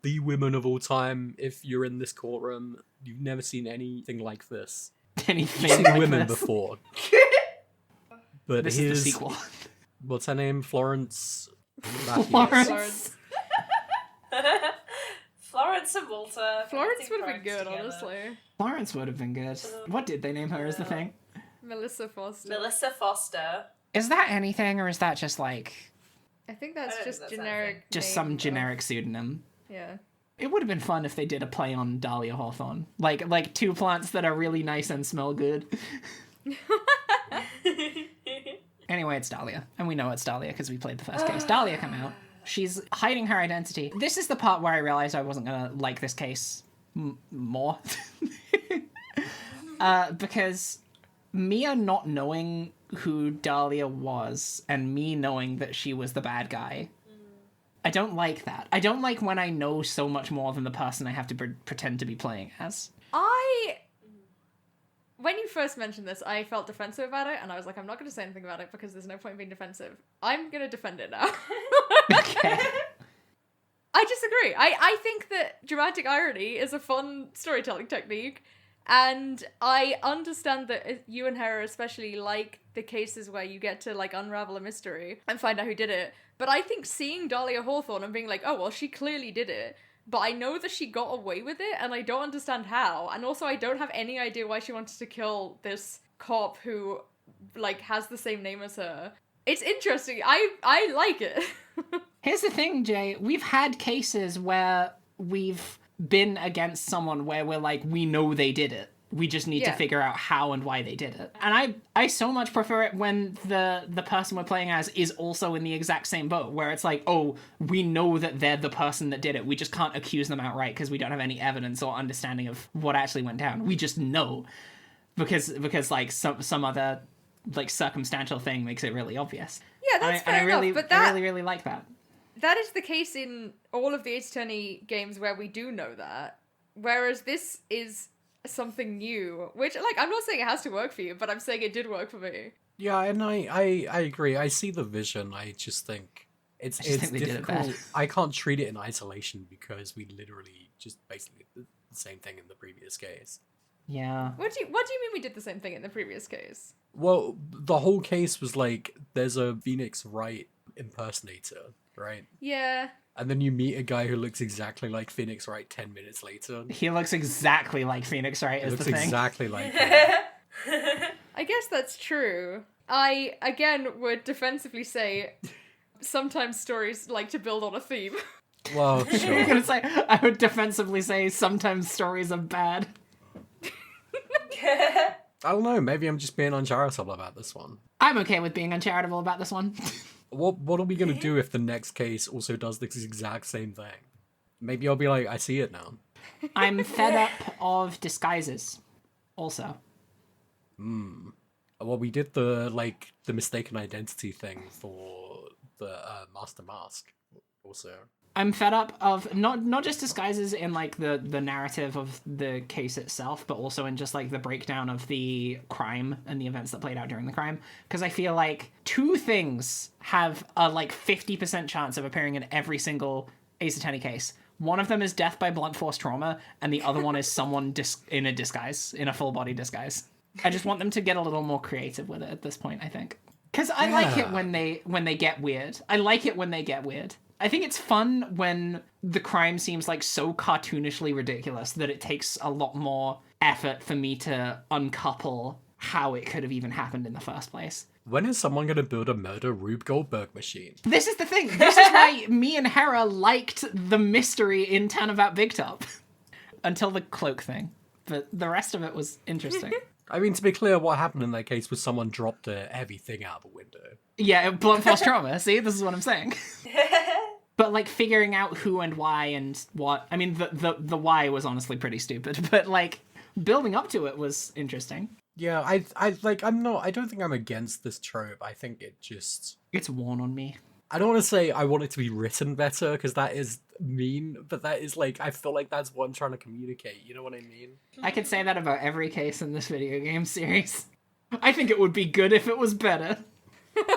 the women of all time. If you're in this courtroom, you've never seen anything like this. Anything You've seen like women this. before. But This here's, is the sequel. what's her name? Florence Matthews. Florence. Florence and Walter. Florence committing would have been crimes good, together. honestly. Florence would have been good. What did they name her is the thing? Melissa Foster. Melissa Foster. Is that anything, or is that just like I think I that's don't just think that's generic. just name some of- generic pseudonym? Yeah. It would have been fun if they did a play on Dahlia Hawthorne. Like two plants that are really nice and smell good. Anyway, it's Dahlia. And we know it's Dahlia because we played the first case. Dahlia come out. She's hiding her identity. This is the part where I realized I wasn't going to like this case more. Because Mia not knowing who Dahlia was and me knowing that she was the bad guy, I don't like that. I don't like when I know so much more than the person I have to pretend to be playing as. When you first mentioned this, I felt defensive about it, and I was like, I'm not going to say anything about it because there's no point in being defensive. I'm going to defend it now. Okay. I disagree. I think that dramatic irony is a fun storytelling technique, and I understand that you and Hera especially like the cases where you get to, like, unravel a mystery and find out who did it. But I think seeing Dahlia Hawthorne and being like, oh, well, she clearly did it, but I know that she got away with it, and I don't understand how. And also, I don't have any idea why she wanted to kill this cop who, like, has the same name as her. It's interesting. I like it. Here's the thing, Jay. We've had cases where we've been against someone where we're like, we know they did it. We just need to figure out how and why they did it. And I so much prefer it when the person we're playing as is also in the exact same boat, where it's like, oh, we know that they're the person that did it. We just can't accuse them outright because we don't have any evidence or understanding of what actually went down. We just know because like some other like circumstantial thing makes it really obvious. Yeah, that's fair enough. But I really like that. That is the case in all of the Ace Attorney games where we do know that. Whereas this is something new, which, like, I'm not saying it has to work for you, but I'm saying it did work for me. Yeah, and I agree. I see the vision. I just think it's difficult. I can't treat it in isolation because we literally just basically did the same thing in the previous case. Yeah. What do you mean we did the same thing in the previous case? Well, the whole case was like, there's a Phoenix Wright impersonator, right? Yeah. And then you meet a guy who looks exactly like Phoenix Wright 10 minutes later. He looks exactly like Phoenix Wright is the thing. Looks exactly like him. I guess that's true. I, again, would defensively say sometimes stories like to build on a theme. Well, sure. I'm gonna say, I would defensively say sometimes stories are bad. I don't know, maybe I'm just being uncharitable about this one. I'm okay with being uncharitable about this one. What are we gonna do if the next case also does this exact same thing? Maybe I'll be like, I see it now. I'm fed up of disguises, also. Well, we did the mistaken identity thing for the Master Mask, also. I'm fed up of not just disguises in like the narrative of the case itself, but also in just like the breakdown of the crime and the events that played out during the crime. Because I feel like two things have a like 50% chance of appearing in every single Ace Attorney case. One of them is death by blunt force trauma, and the other one is someone in a disguise, in a full body disguise. I just want them to get a little more creative with it at this point, I think. Because I like it when they get weird. I like it when they get weird. I think it's fun when the crime seems like so cartoonishly ridiculous that it takes a lot more effort for me to uncouple how it could have even happened in the first place. When is someone going to build a murder Rube Goldberg machine? This is the thing. This is why me and Hera liked the mystery in Turnabout Big Top. Until the cloak thing. But the rest of it was interesting. I mean, to be clear, what happened in that case was someone dropped a heavy thing out of the window. Yeah, blunt force trauma. See, this is what I'm saying. But like figuring out who and why and what. I mean, the why was honestly pretty stupid, but like building up to it was interesting. Yeah, I don't think I'm against this trope. I think It's worn on me. I don't want to say I want it to be written better, because that is mean, but that is like, I feel like that's what I'm trying to communicate, you know what I mean? I could say that about every case in this video game series. I think it would be good if it was better. But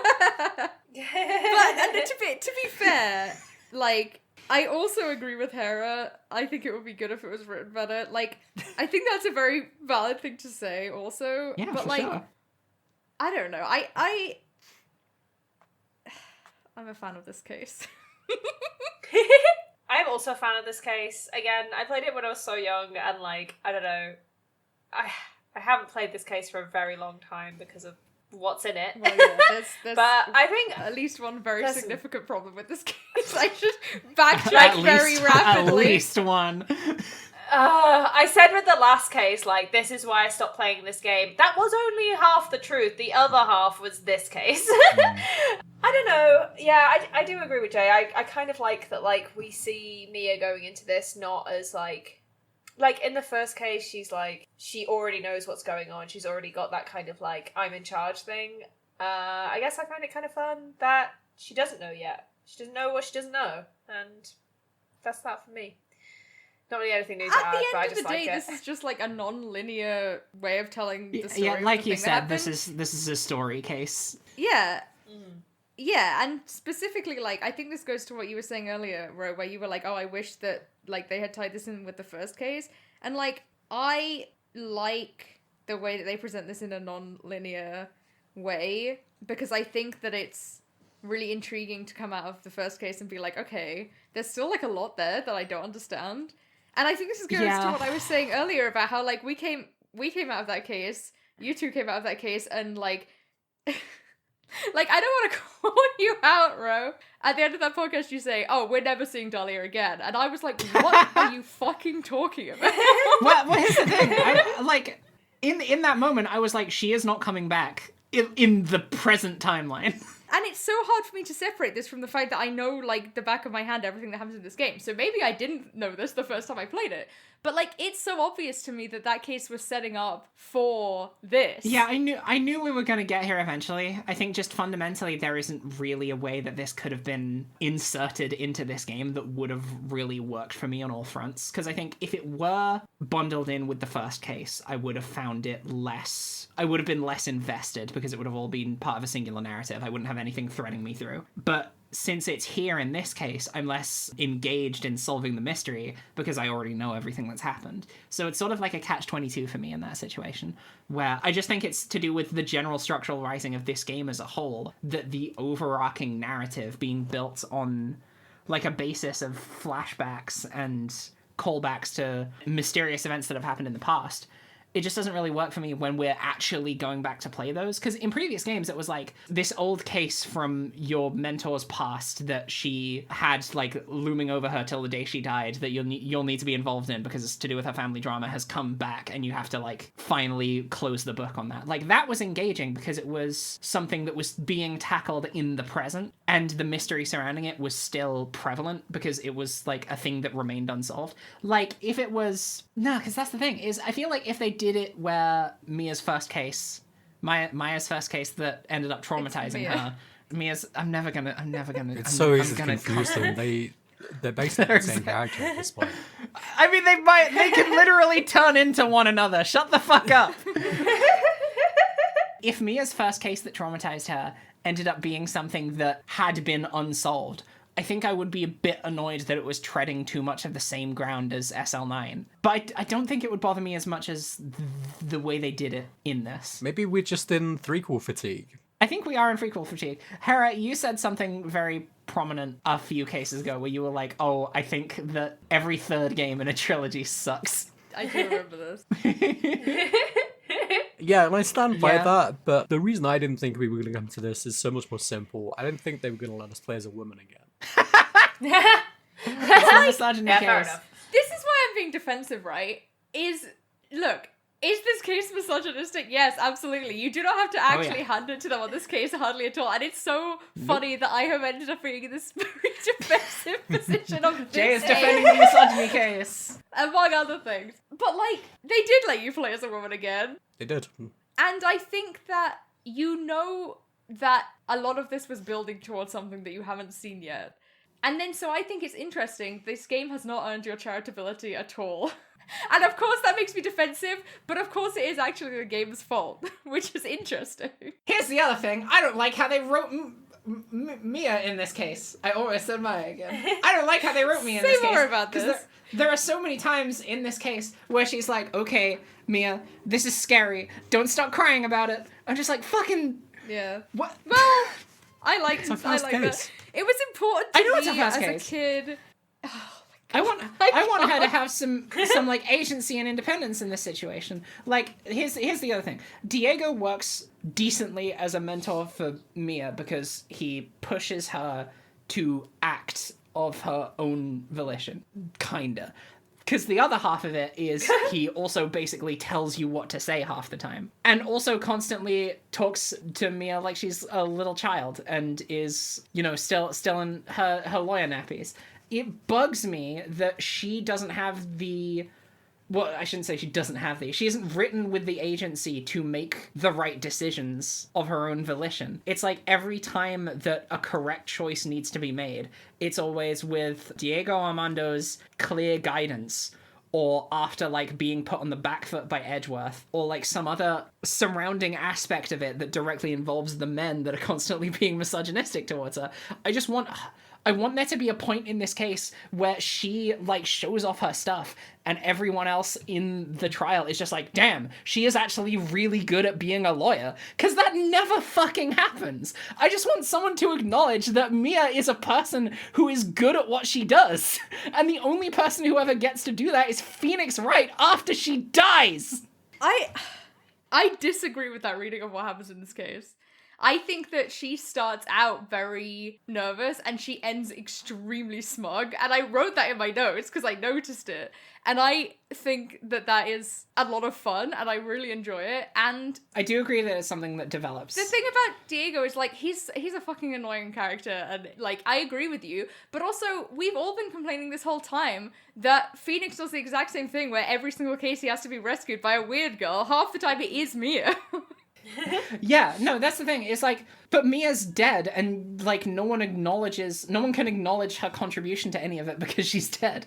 to be fair, like, I also agree with Hera. I think it would be good if it was written better. Like, I think that's a very valid thing to say also. Yeah, but for like, sure. I don't know. I'm a fan of this case. I'm also a fan of this case. Again, I played it when I was so young, and like, I don't know, I haven't played this case for a very long time because of what's in it. Well, yeah, there's but I think at least one very significant problem with this case. I should backtrack very rapidly. At least one. I said with the last case, like, this is why I stopped playing this game. That was only half the truth. The other half was this case. I don't know. Yeah, I do agree with Jay. I kind of like that, like, we see Mia going into this not as, like, in the first case, she's, like, she already knows what's going on. She's already got that kind of, like, I'm in charge thing. I guess I find it kind of fun that she doesn't know yet. She doesn't know what she doesn't know. And that's that for me. Not really anything new to add, but I just like it. At the end of the day, this is just like a non-linear way of telling the story. Yeah, like you said, this happened. is a story case. Yeah. Yeah, and specifically, like, I think this goes to what you were saying earlier, Ro, where you were like, oh, I wish that, like, they had tied this in with the first case. And, like, I like the way that they present this in a non-linear way, because I think that it's really intriguing to come out of the first case and be like, okay, there's still, like, a lot there that I don't understand. And I think this goes to what I was saying earlier about how, like, we came out of that case, you two came out of that case, and, like, like, I don't want to call you out, Ro. At the end of that podcast, you say, oh, we're never seeing Dahlia again. And I was like, what are you fucking talking about? Well, here's the thing. Like, in that moment, I was like, she is not coming back in the present timeline. And it's so hard for me to separate this from the fact that I know, like, the back of my hand everything that happens in this game. So maybe I didn't know this the first time I played it. But, like, it's so obvious to me that case was setting up for this. Yeah, I knew we were going to get here eventually. I think just fundamentally there isn't really a way that this could have been inserted into this game that would have really worked for me on all fronts. Because I think if it were bundled in with the first case, I would have found it less... I would have been less invested because it would have all been part of a singular narrative. I wouldn't have anything threading me through. But since it's here in this case, I'm less engaged in solving the mystery because I already know everything that's happened. So it's sort of like a catch-22 for me in that situation, where I just think it's to do with the general structural writing of this game as a whole, that the overarching narrative being built on like a basis of flashbacks and callbacks to mysterious events that have happened in the past. It just doesn't really work for me when we're actually going back to play those. Because in previous games, it was like this old case from your mentor's past that she had like looming over her till the day she died that you'll need to be involved in because it's to do with her family drama has come back and you have to like finally close the book on that. Like that was engaging because it was something that was being tackled in the present and the mystery surrounding it was still prevalent because it was like a thing that remained unsolved. Like if it was... No, because that's the thing is I feel like if they did it where Maya's first case that ended up traumatizing her. Mia's. I'm never gonna. It's so easy to confuse them. They're basically the same character at this point. I mean, they can literally turn into one another. Shut the fuck up. If Mia's first case that traumatized her ended up being something that had been unsolved, I think I would be a bit annoyed that it was treading too much of the same ground as SL9. But I don't think it would bother me as much as the way they did it in this. Maybe we're just in threequel fatigue. I think we are in prequel fatigue. Hera, you said something very prominent a few cases ago where you were like, oh, I think that every third game in a trilogy sucks. I do remember this. Yeah, and I stand by that, but the reason I didn't think we were going to come to this is so much more simple. I didn't think they were going to let us play as a woman again. It's a misogyny case. Fair enough. This is why I'm being defensive, right? Look, is this case misogynistic? Yes, absolutely. You do not have to actually hand it to them on this case hardly at all. And it's so funny that I have ended up being in this very defensive position of this Jay is defending the misogyny case. Among other things. But, like, they did let you play as a woman again. They did. And I think that you know that a lot of this was building towards something that you haven't seen yet. And then, so I think it's interesting, this game has not earned your charitability at all. And of course that makes me defensive, but of course it is actually the game's fault, which is interesting. Here's the other thing. I don't like how they wrote Mia in this case. I almost said Maya again. I don't like how they wrote Mia in this case. Say more about this. There are so many times in this case where she's like, okay, Mia, this is scary. Don't stop crying about it. I'm just like, fucking... Yeah. What? Well, I like It's a first case. that. It was important to I know me it's a first as case. a kid. I want her to have some like agency and independence in this situation. Like here's the other thing. Diego works decently as a mentor for Mia because he pushes her to act of her own volition, kinda. Because the other half of it is he also basically tells you what to say half the time. And also constantly talks to Mia like she's a little child and is, still in her lawyer nappies. It bugs me that she doesn't have the... Well, I shouldn't say she doesn't have these. She isn't written with the agency to make the right decisions of her own volition. It's like every time that a correct choice needs to be made, it's always with Diego Armando's clear guidance, or after, like, being put on the back foot by Edgeworth, or, like, some other surrounding aspect of it that directly involves the men that are constantly being misogynistic towards her. I want there to be a point in this case where she, like, shows off her stuff and everyone else in the trial is just like, damn, she is actually really good at being a lawyer. Because that never fucking happens. I just want someone to acknowledge that Mia is a person who is good at what she does. And the only person who ever gets to do that is Phoenix Wright after she dies. I disagree with that reading of what happens in this case. I think that she starts out very nervous and she ends extremely smug. And I wrote that in my notes because I noticed it. And I think that that is a lot of fun and I really enjoy it. And I do agree that it's something that develops. the thing about Diego is, like, he's a fucking annoying character. And, like, I agree with you. But also, we've all been complaining this whole time that Phoenix does the exact same thing where every single case he has to be rescued by a weird girl. Half the time it is Mia. Yeah, no, that's the thing. It's like, but Mia's dead, and, like, no one can acknowledge her contribution to any of it because she's dead.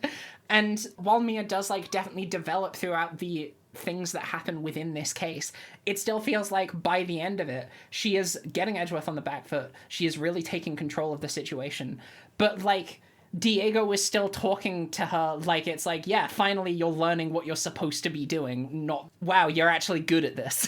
And while Mia does, like, definitely develop throughout the things that happen within this case, it still feels like by the end of it, she is getting Edgeworth on the back foot. She is really taking control of the situation. But, like, Diego is still talking to her like it's like, yeah, finally you're learning what you're supposed to be doing, not, wow, you're actually good at this.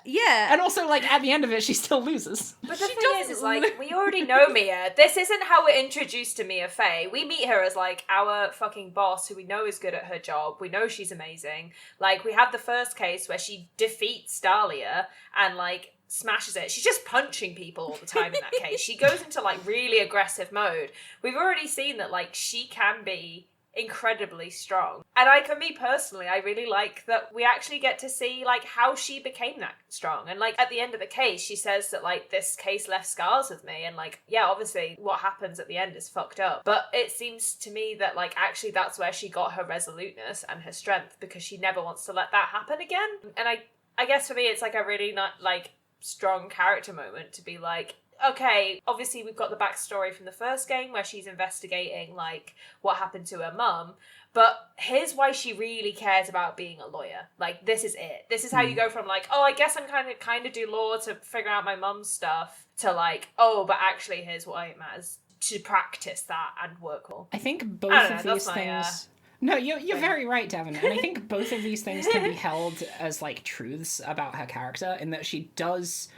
Yeah. And also, like, at the end of it, she still loses. But the thing is like, we already know Mia. This isn't how we're introduced to Mia Fey. We meet her as, like, our fucking boss, who we know is good at her job. We know she's amazing. Like, we have the first case where she defeats Dahlia and, like, smashes it. She's just punching people all the time in that case. She goes into, like, really aggressive mode. We've already seen that, like, she can be incredibly strong. And for me personally, I really like that we actually get to see, like, how she became that strong. And, like, at the end of the case, she says that, like, this case left scars with me. And, like, yeah, obviously what happens at the end is fucked up. But it seems to me that, like, actually that's where she got her resoluteness and her strength, because she never wants to let that happen again. And I guess for me, it's, like, a really not, like, strong character moment to be like, okay, obviously we've got the backstory from the first game where she's investigating, like, what happened to her mum, but here's why she really cares about being a lawyer. Like, this is it. This is how you go from, like, oh, I guess I'm kind of do law to figure out my mum's stuff, to, like, oh, but actually here's why it matters, to practice that and work well. I think both of these things... No, you're very right, Devin. And I think both of these things can be held as, like, truths about her character, in that she does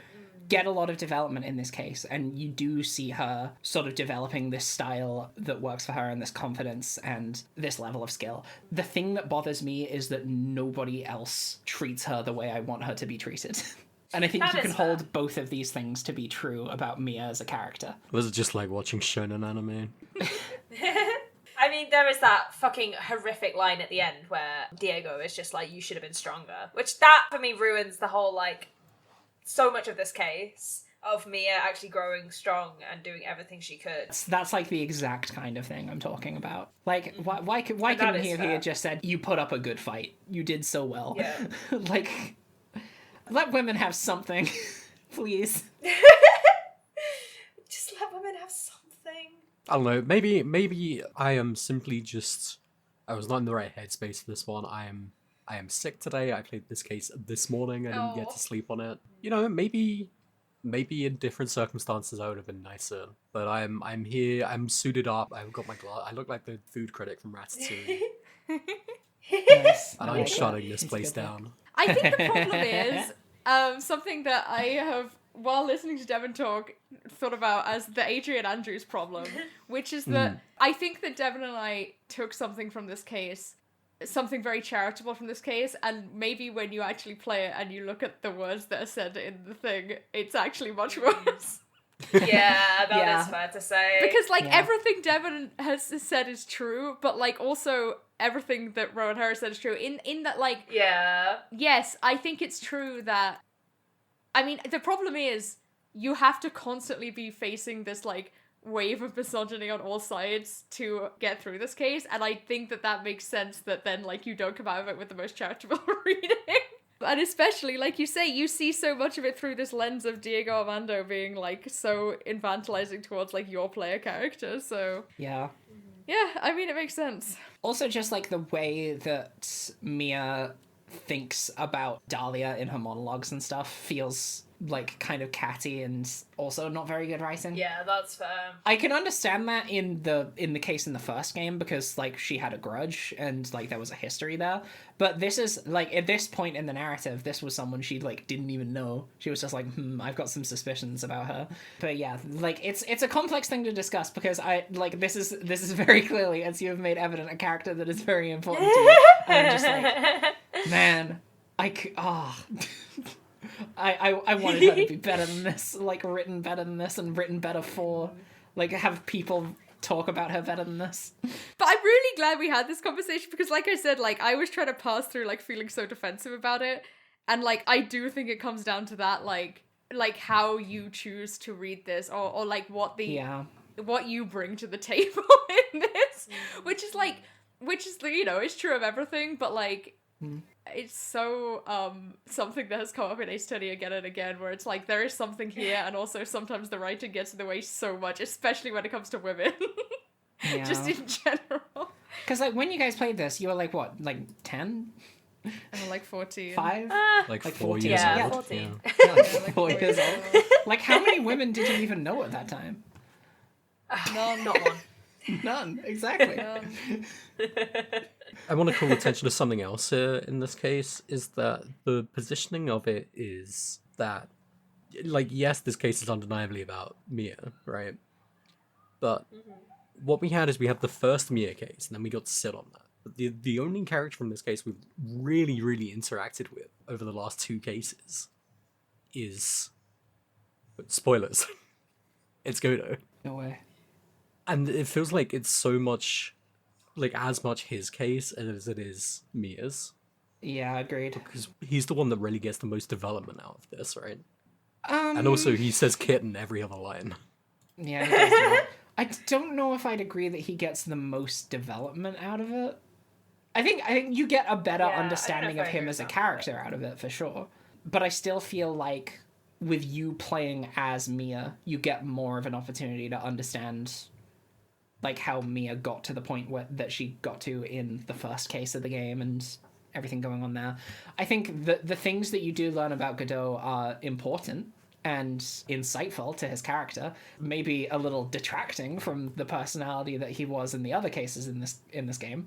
get a lot of development in this case, and you do see her sort of developing this style that works for her, and this confidence and this level of skill. The thing that bothers me is that nobody else treats her the way I want her to be treated. And I think you can hold both of these things to be true about Mia as a character. Was it just like watching shonen anime? I mean, there is that fucking horrific line at the end where Diego is just like, you should have been stronger. Which that, for me, ruins the whole, like, so much of this case of Mia actually growing strong and doing everything she could. That's like the exact kind of thing I'm talking about. Like, why couldn't he have just said, you put up a good fight, you did so well. Yeah. Like, let women have something, please. Just let women have something. I don't know, maybe I am simply just, I was not in the right headspace for this one. I am sick today. I played this case this morning. I didn't get to sleep on it. You know, maybe in different circumstances I would have been nicer. But I'm here. I'm suited up. I've got my glass. I look like the food critic from Ratatouille. Nice. And I'm shutting this place down. I think the problem is something that I have, while listening to Devin talk, thought about as the Adrian Andrews problem, which is that I think that Devin and I took something from this case, something very charitable from this case, and maybe when you actually play it and you look at the words that are said in the thing, it's actually much worse. Yeah, that is Yeah. fair to say. Because, like, Yeah. everything Devon has said is true, but, like, also everything that Rowan Harris said is true. In that, like, yeah. yes, I think it's true that... I mean, the problem is, you have to constantly be facing this, like, wave of misogyny on all sides to get through this case, and I think that makes sense that then, like, you don't come out of it with the most charitable reading. And especially, like you say, you see so much of it through this lens of Diego Armando being, like, so infantilizing towards, like, your player character, so... Yeah. Yeah, I mean, it makes sense. Also, just like the way that Mia thinks about Dahlia in her monologues and stuff feels like kind of catty and also not very good writing. Yeah, that's fair. I can understand that in the case in the first game because like she had a grudge and like there was a history there. But this is like at this point in the narrative, this was someone she like didn't even know. She was just like, I've got some suspicions about her. But yeah, like it's a complex thing to discuss because I like this is very clearly, as you have made evident, a character that is very important to you. And I'm just like, man, I wanted her to be better than this, like written better than this and written better for, like have people talk about her better than this. But I'm really glad we had this conversation because, like I said, like I was trying to pass through like feeling so defensive about it, and like I do think it comes down to that, like how you choose to read this, or like what you bring to the table in this, which is you know, it's true of everything, but like. It's so something that has come up in Ace Attorney again and again, where it's like there is something here, and also sometimes the writing gets in the way so much, especially when it comes to women. Yeah. Just in general. Because like when you guys played this, you were like what, like 10? I'm like 14. 5? Like 4 14. years Yeah, old. 14. Yeah. Yeah, like 4 years old. Like how many women did you even know at that time? None. Not one. None, exactly. I want to call attention to something else here in this case, is that the positioning of it is that, like, yes, this case is undeniably about Mia, right? But what we had is we had the first Mia case, and then we got to sit on that. But the only character from this case we've really, really interacted with over the last 2 cases is... spoilers. It's Godo. No way. And it feels like it's so much, like, as much his case as it is Mia's. Yeah, agreed. Because he's the one that really gets the most development out of this, right? And also, he says kit in every other line. Yeah, he does do that. I don't know if I'd agree that he gets the most development out of it. I think you get a better Yeah, I don't know understanding if of I him agree as a with that, character out of it, for sure. But I still feel like with you playing as Mia, you get more of an opportunity to understand like how Mia got to the point that she got to in the first case of the game and everything going on there. I think the things that you do learn about Godot are important and insightful to his character, maybe a little detracting from the personality that he was in the other cases in this game.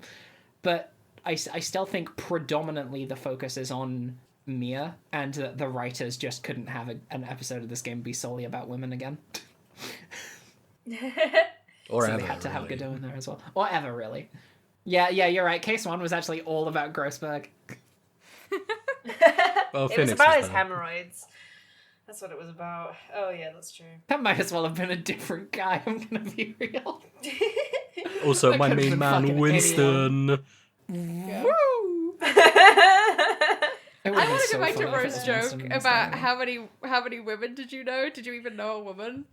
But I still think predominantly the focus is on Mia, and the writers just couldn't have an episode of this game be solely about women again. Or So ever, they had to have really. Godot in there as well. Or ever, really. Yeah, you're right. Case 1 was actually all about Grossberg. Well, It was Phoenix about is his there. hemorrhoids. That's what it was about. Oh yeah, that's true. That might as well have been a different guy, I'm gonna be real. Also, That my could've main been man, fucking Winston. Woo! I wanted to make a roast joke about how. how many women did you know? Did you even know a woman?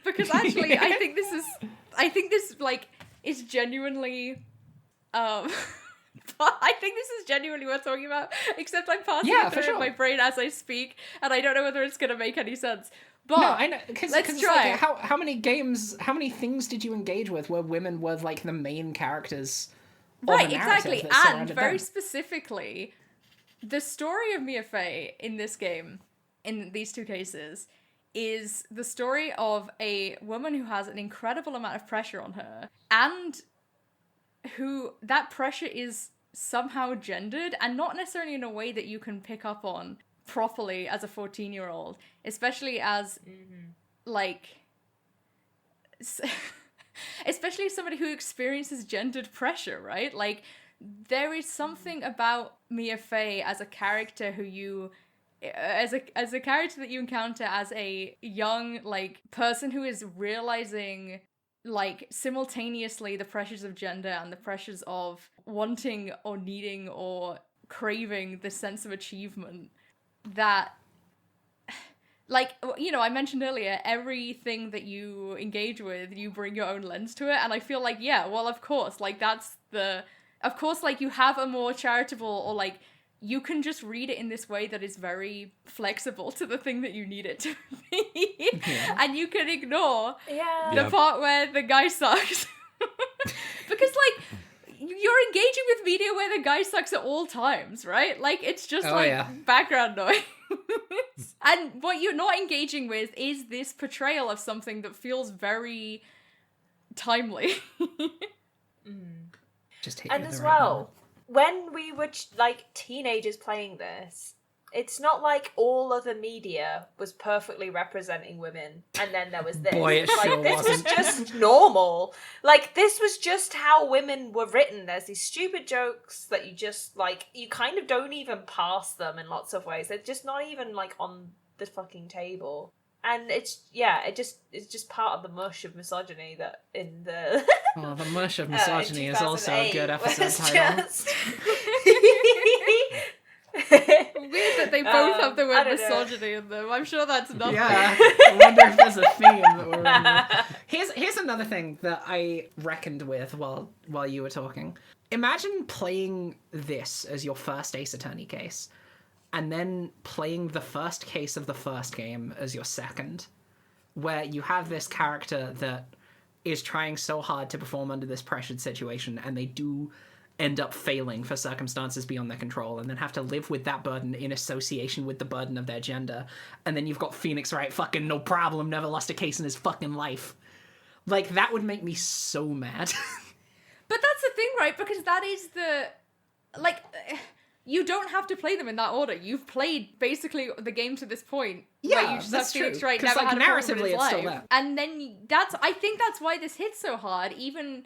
Because actually, I think this like is genuinely, but I think this is genuinely worth talking about. Except I'm passing Yeah, it for through in sure. my brain as I speak, and I don't know whether it's gonna make any sense. But No, I know. Because let's try. like, how many things did you engage with where women were like the main characters? Of right, a narrative exactly, that and surrounded very them? specifically, the story of Mia Fey in this game, in these 2 cases, is the story of a woman who has an incredible amount of pressure on her, and who that pressure is somehow gendered, and not necessarily in a way that you can pick up on properly as a 14-year-old, especially as, like... especially as somebody who experiences gendered pressure, right? Like, there is something about Mia Fey as a character who you as a character that you encounter as a young, like, person who is realizing, like, simultaneously the pressures of gender and the pressures of wanting or needing or craving this sense of achievement, that, like, you know, I mentioned earlier, everything that you engage with, you bring your own lens to it, and I feel like, yeah, well, of course, like, of course, like, you have a more charitable, or, like, you can just read it in this way that is very flexible to the thing that you need it to be. And you can ignore the part where the guy sucks. Because, like, you're engaging with media where the guy sucks at all times, right? Like, it's just, background noise. And what you're not engaging with is this portrayal of something that feels very timely. Just hit And you with as the right well, moment. when we were like teenagers playing this, it's not like all other media was perfectly representing women, and then there was this. Boy, it like, sure this wasn't. was just normal. Like, this was just how women were written. There's these stupid jokes that you just, like, you kind of don't even pass them in lots of ways. They're just not even, like, on the fucking table. And it's just part of the mush of misogyny that in the Oh, the mush of misogyny is also a good 2008 episode was title. just- Weird that they both have the I word don't know. misogyny in them. I'm sure that's nothing. Yeah, I wonder if there's a theme that we're in. Here's another thing that I reckoned with while you were talking. Imagine playing this as your first Ace Attorney case, and then playing the first case of the first game as your second, where you have this character that is trying so hard to perform under this pressured situation, and they do end up failing for circumstances beyond their control, and then have to live with that burden in association with the burden of their gender. And then you've got Phoenix Wright, fucking no problem, never lost a case in his fucking life. Like, that would make me so mad. But that's the thing, right? Because that is like, you don't have to play them in that order. You've played basically the game to this point. Yeah, where you just that's have Phoenix true. Wright 'Cause, never like, had a problem in narratively, his it's still life. there. And then I think that's why this hits so hard, even...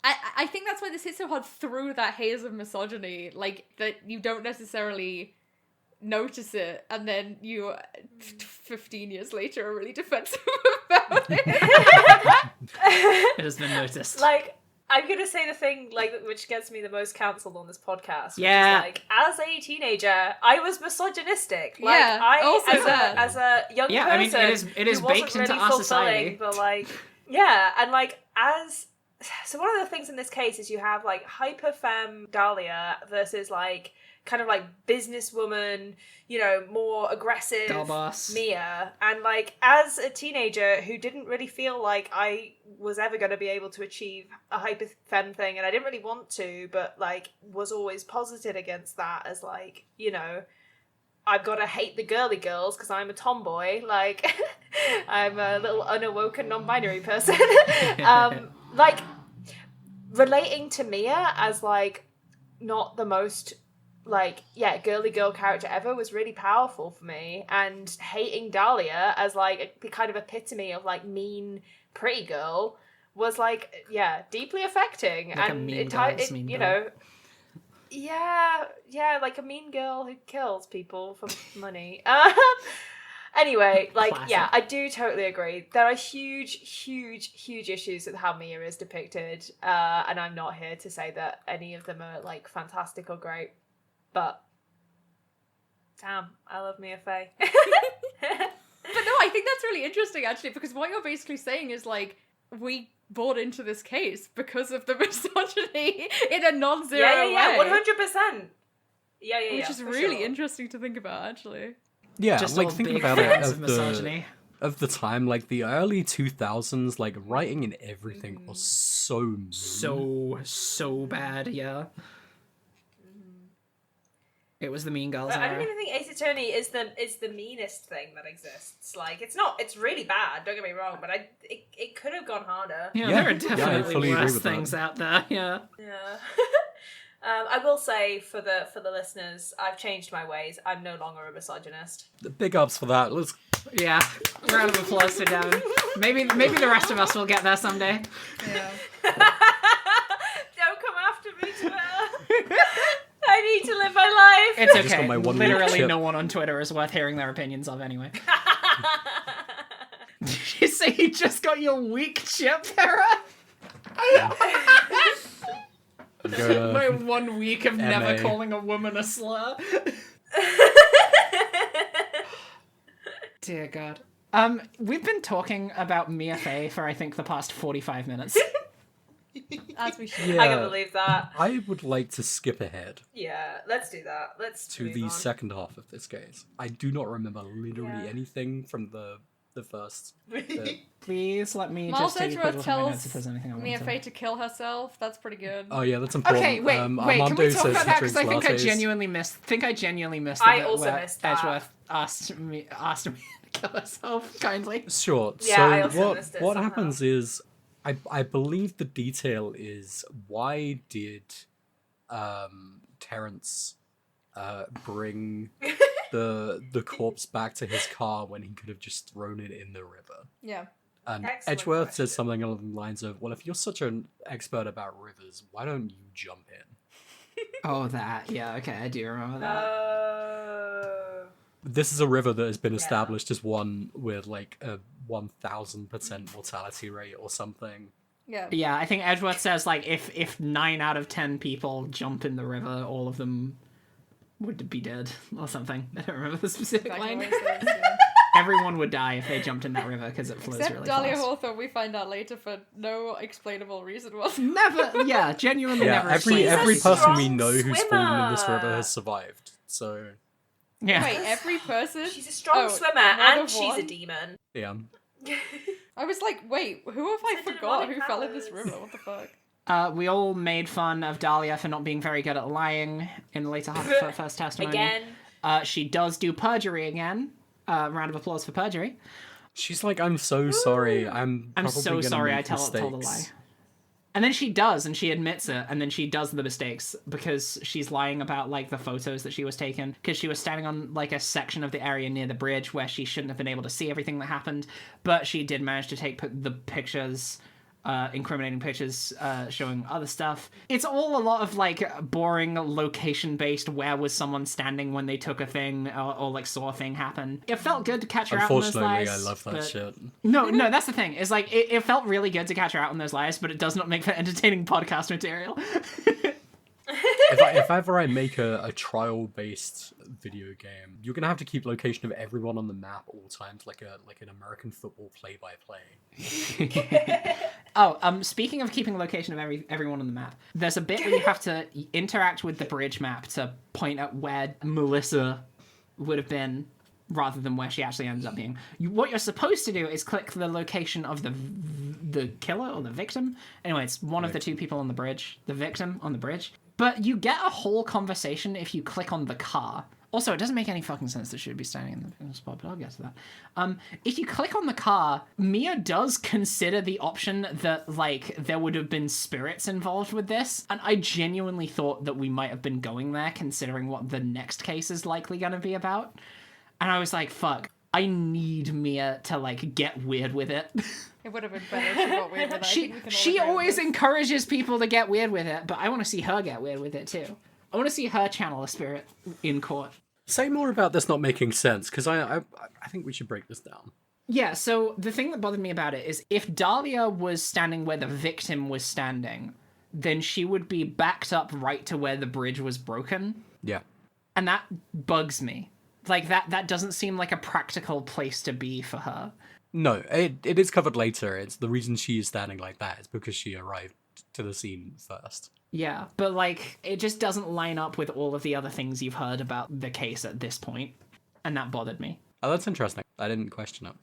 I think that's why this hits so hard through that haze of misogyny, like, that you don't necessarily notice it, and then you, 15 years later, are really defensive about it. It has been noticed. like, I'm gonna say the thing like which gets me the most cancelled on this podcast. Yeah. Which is, like, as a teenager, I was misogynistic. Like, Yeah, also that. as a young Yeah, person, I mean, it is who wasn't baked into really our fulfilling, society. But like, yeah, and like so one of the things in this case is you have like hyper femme Dahlia versus like kind of like businesswoman, you know, more aggressive Girl boss. Mia. And like, as a teenager who didn't really feel like I was ever going to be able to achieve a hyper femme thing, and I didn't really want to, but like was always posited against that as like, you know, I've got to hate the girly girls because I'm a tomboy. Like, I'm a little unawoken non-binary person. Like, relating to Mia as like not the most like, yeah, girly girl character ever was really powerful for me, and hating Dahlia as like a kind of epitome of like mean pretty girl was like, yeah, deeply affecting. Like a and mean girl's mean you girl. know, yeah, like a mean girl who kills people for money. Anyway, like, Classic. yeah, I do totally agree. There are huge issues with how Mia is depicted, and I'm not here to say that any of them are, like, fantastic or great, but damn, I love Mia Fey. But no, I think that's really interesting, actually, because what you're basically saying is, like, we bought into this case because of the misogyny in a non-zero way. Yeah, 100%. Yeah, Which is for really sure. interesting to think about, actually. Yeah, Just like all thinking big about it fans of misogyny. of the time, like the early 2000s, like writing and everything was so mean. So bad, yeah. It was the Mean Girls But I era. don't even think Ace Attorney is the meanest thing that exists. Like, it's really bad, don't get me wrong, but it could have gone harder. Yeah, Yeah, there are yeah, I definitely fully agree worse with that. things out there, yeah. Yeah. I will say for the listeners, I've changed my ways. I'm no longer a misogynist. Big ups for that. Let's Yeah. Round of applause to Devin. Maybe the rest of us will get there someday. Yeah. Don't come after me, Twitter. I need need to live my life. It's just got okay. my 1 week Literally chip. no one on Twitter is worth hearing their opinions of anyway. Did you say you just got your weak chip, Farah? My 1 week of never MA. calling a woman a slur. Dear God. We've been talking about Mia Fey for I think the past 45 minutes. As we should. Yeah, I can believe that. I would like to skip ahead Yeah, let's do that. Let's to move the on. second half of this case. I do not remember literally Yeah. anything from the first bit. Please let me Miles just take a quick Edgeworth look at my notes tells if there's anything I want Mia to Fey to kill herself. That's pretty good. Oh yeah, that's important. Okay, wait, can Armando we talk says about he that? Because I drinks think I lattes. genuinely missed the I bit also where missed that. Edgeworth asked me to kill herself, kindly. Sure. Yeah, I so also missed it what somehow. happens is, I believe the detail is why did Terrence bring the corpse back to his car when he could have just thrown it in the river? Yeah. And Excellent Edgeworth question. says something along the lines of, "Well, if you're such an expert about rivers, why don't you jump in?" Oh, that. Yeah, okay, I do remember that. This is a river that has been Yeah. established as one with like a 1000% mortality rate or something. Yeah. Yeah, I think Edgeworth says, like, if 9 out of 10 people jump in the river, all of them would be dead, or something. I don't remember the specific Exactly line. what he says, yeah. Everyone would die if they jumped in that river, because it flows Except really Dahlia fast. Hawthorne, we find out later for no explainable reason whatsoever. Never, yeah, genuinely Yeah, never every explained. She's a person we strong know who's fallen in this river swimmer. has survived. So Yeah. Wait, every person? She's a strong Oh, swimmer, more and than she's a one? demon. yeah. I was like, wait, who have I Such a forgot demonic who fell in this powers. river? What the fuck? We all made fun of Dahlia for not being very good at lying in the later half of her first testimony. Again. She does do perjury again. Round of applause for perjury. She's like, I'm so sorry. I'm I'm probably so gonna sorry make I told a lie. mistakes." And then she does, and she admits it, and then she does the mistakes because she's lying about, like, the photos that she was taken, because she was standing on, like, a section of the area near the bridge where she shouldn't have been able to see everything that happened, but she did manage to take the pictures, incriminating pictures, showing other stuff. It's all a lot of, like, boring location-based where was someone standing when they took a thing, or like, saw a thing happen. It felt good to catch her out on those Unfortunately, lies. I love that but- shit. No, that's the thing. Is like it felt really good to catch her out on those lies, but it does not make for entertaining podcast material. If ever I make a trial-based video game, you're gonna have to keep location of everyone on the map at all times, like an American football play-by-play. Speaking of keeping location of everyone on the map, there's a bit where you have to interact with the bridge map to point out where Melissa would have been rather than where she actually ends up being. What you're supposed to do is click the location of the killer or the victim. Anyway, it's one of the two people on the bridge, the victim on the bridge. But you get a whole conversation if you click on the car. Also, it doesn't make any fucking sense that she would be standing in the spot, but I'll get to that. If you click on the car, Mia does consider the option that, like, there would have been spirits involved with this, and I genuinely thought that we might have been going there, considering what the next case is likely going to be about. And I was like, fuck, I need Mia to, like, get weird with it. It would have been better if she got weird with that. I think we can all She agree on always this. encourages people to get weird with it, but I want to see her get weird with it too. I want to see her channel a spirit in court. Say more about this not making sense, because I think we should break this down. Yeah, so the thing that bothered me about it is if Dahlia was standing where the victim was standing, then she would be backed up right to where the bridge was broken. Yeah. And that bugs me. Like, that doesn't seem like a practical place to be for her. No, it is covered later. It's the reason she is standing like that is because she arrived to the scene first. Yeah, but, like, it just doesn't line up with all of the other things you've heard about the case at this point. And that bothered me. Oh, that's interesting. I didn't question it.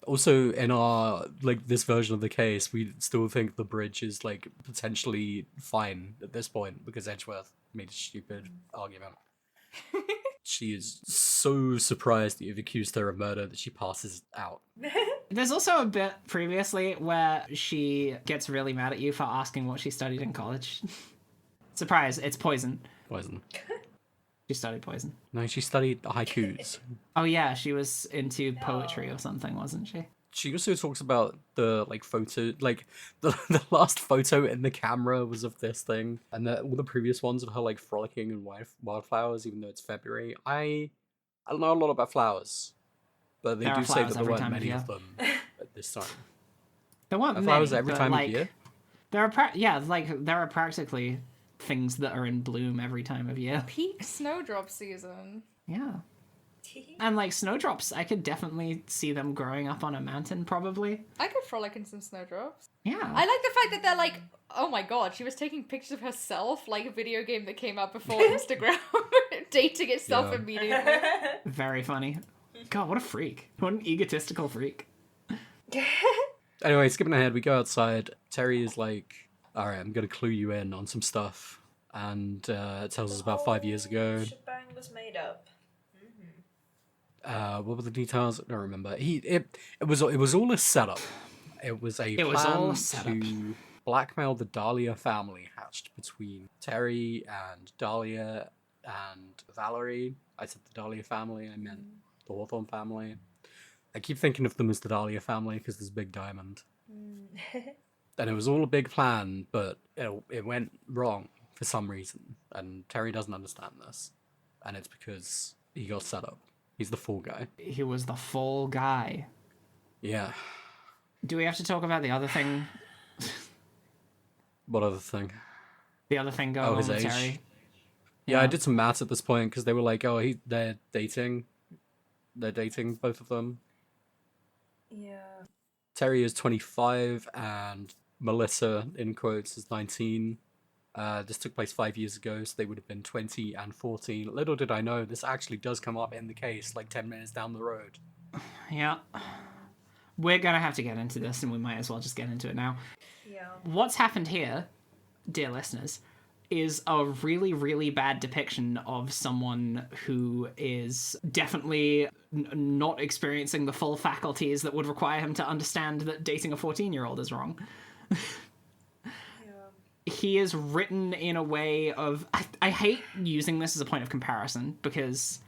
Also, in our, like, this version of the case, we still think the bridge is, like, potentially fine at this point because Edgeworth made a stupid argument. She is so surprised that you've accused her of murder that she passes out. There's also a bit previously where she gets really mad at you for asking what she studied in college. Surprise, it's poison. Poison. She studied poison. No, she studied haikus. Oh yeah, she was into poetry or something, wasn't she? she also talks about the like photo, like the last photo in the camera was of this thing, and that all the previous ones of her like frolicking in wildflowers, even though it's February. I don't know a lot about flowers, but they There are do say flowers that there every weren't time of many year. of them at this time. There weren't Are flowers many, every but, time like, of year? there are there are practically things that are in bloom every time of year. Peak snowdrop season. Yeah. And like snowdrops, I could definitely see them growing up on a mountain, probably. I could frolic in some snowdrops. Yeah. I like the fact that they're like, oh my god, she was taking pictures of herself, like a video game that came out before Instagram, dating itself Yeah. immediately. Very funny. God, what a freak. What an egotistical freak. Anyway, skipping ahead, we go outside. Terry is like, all right, I'm going to clue you in on some stuff. And it tells us about 5 years ago. Shebang was made up. What were the details? I don't remember. It was all a setup. It was a It was plan all a setup. to blackmail the Dahlia family hatched between Terry and Dahlia and Valerie. I said the Dahlia family, I meant the Hawthorne family. I keep thinking of them as the Dahlia family because there's a big diamond. And it was all a big plan, but it went wrong for some reason. And Terry doesn't understand this. And it's because he got set up. He's the fall guy. He was the full guy. Yeah. Do we have to talk about the other thing? What other thing? The other thing going Oh, on his with age. Terry? Yeah, I did some maths at this point because they were like, oh, they're dating. They're dating, both of them. Yeah. Terry is 25 and Melissa, in quotes, is 19. This took place 5 years ago, so they would have been 20 and 14. Little did I know, this actually does come up in the case like 10 minutes down the road. Yeah. We're gonna have to get into this, and we might as well just get into it now. Yeah. What's happened here, dear listeners, is a really, really bad depiction of someone who is definitely not experiencing the full faculties that would require him to understand that dating a 14-year-old is wrong. He is written in a way of... I hate using this as a point of comparison because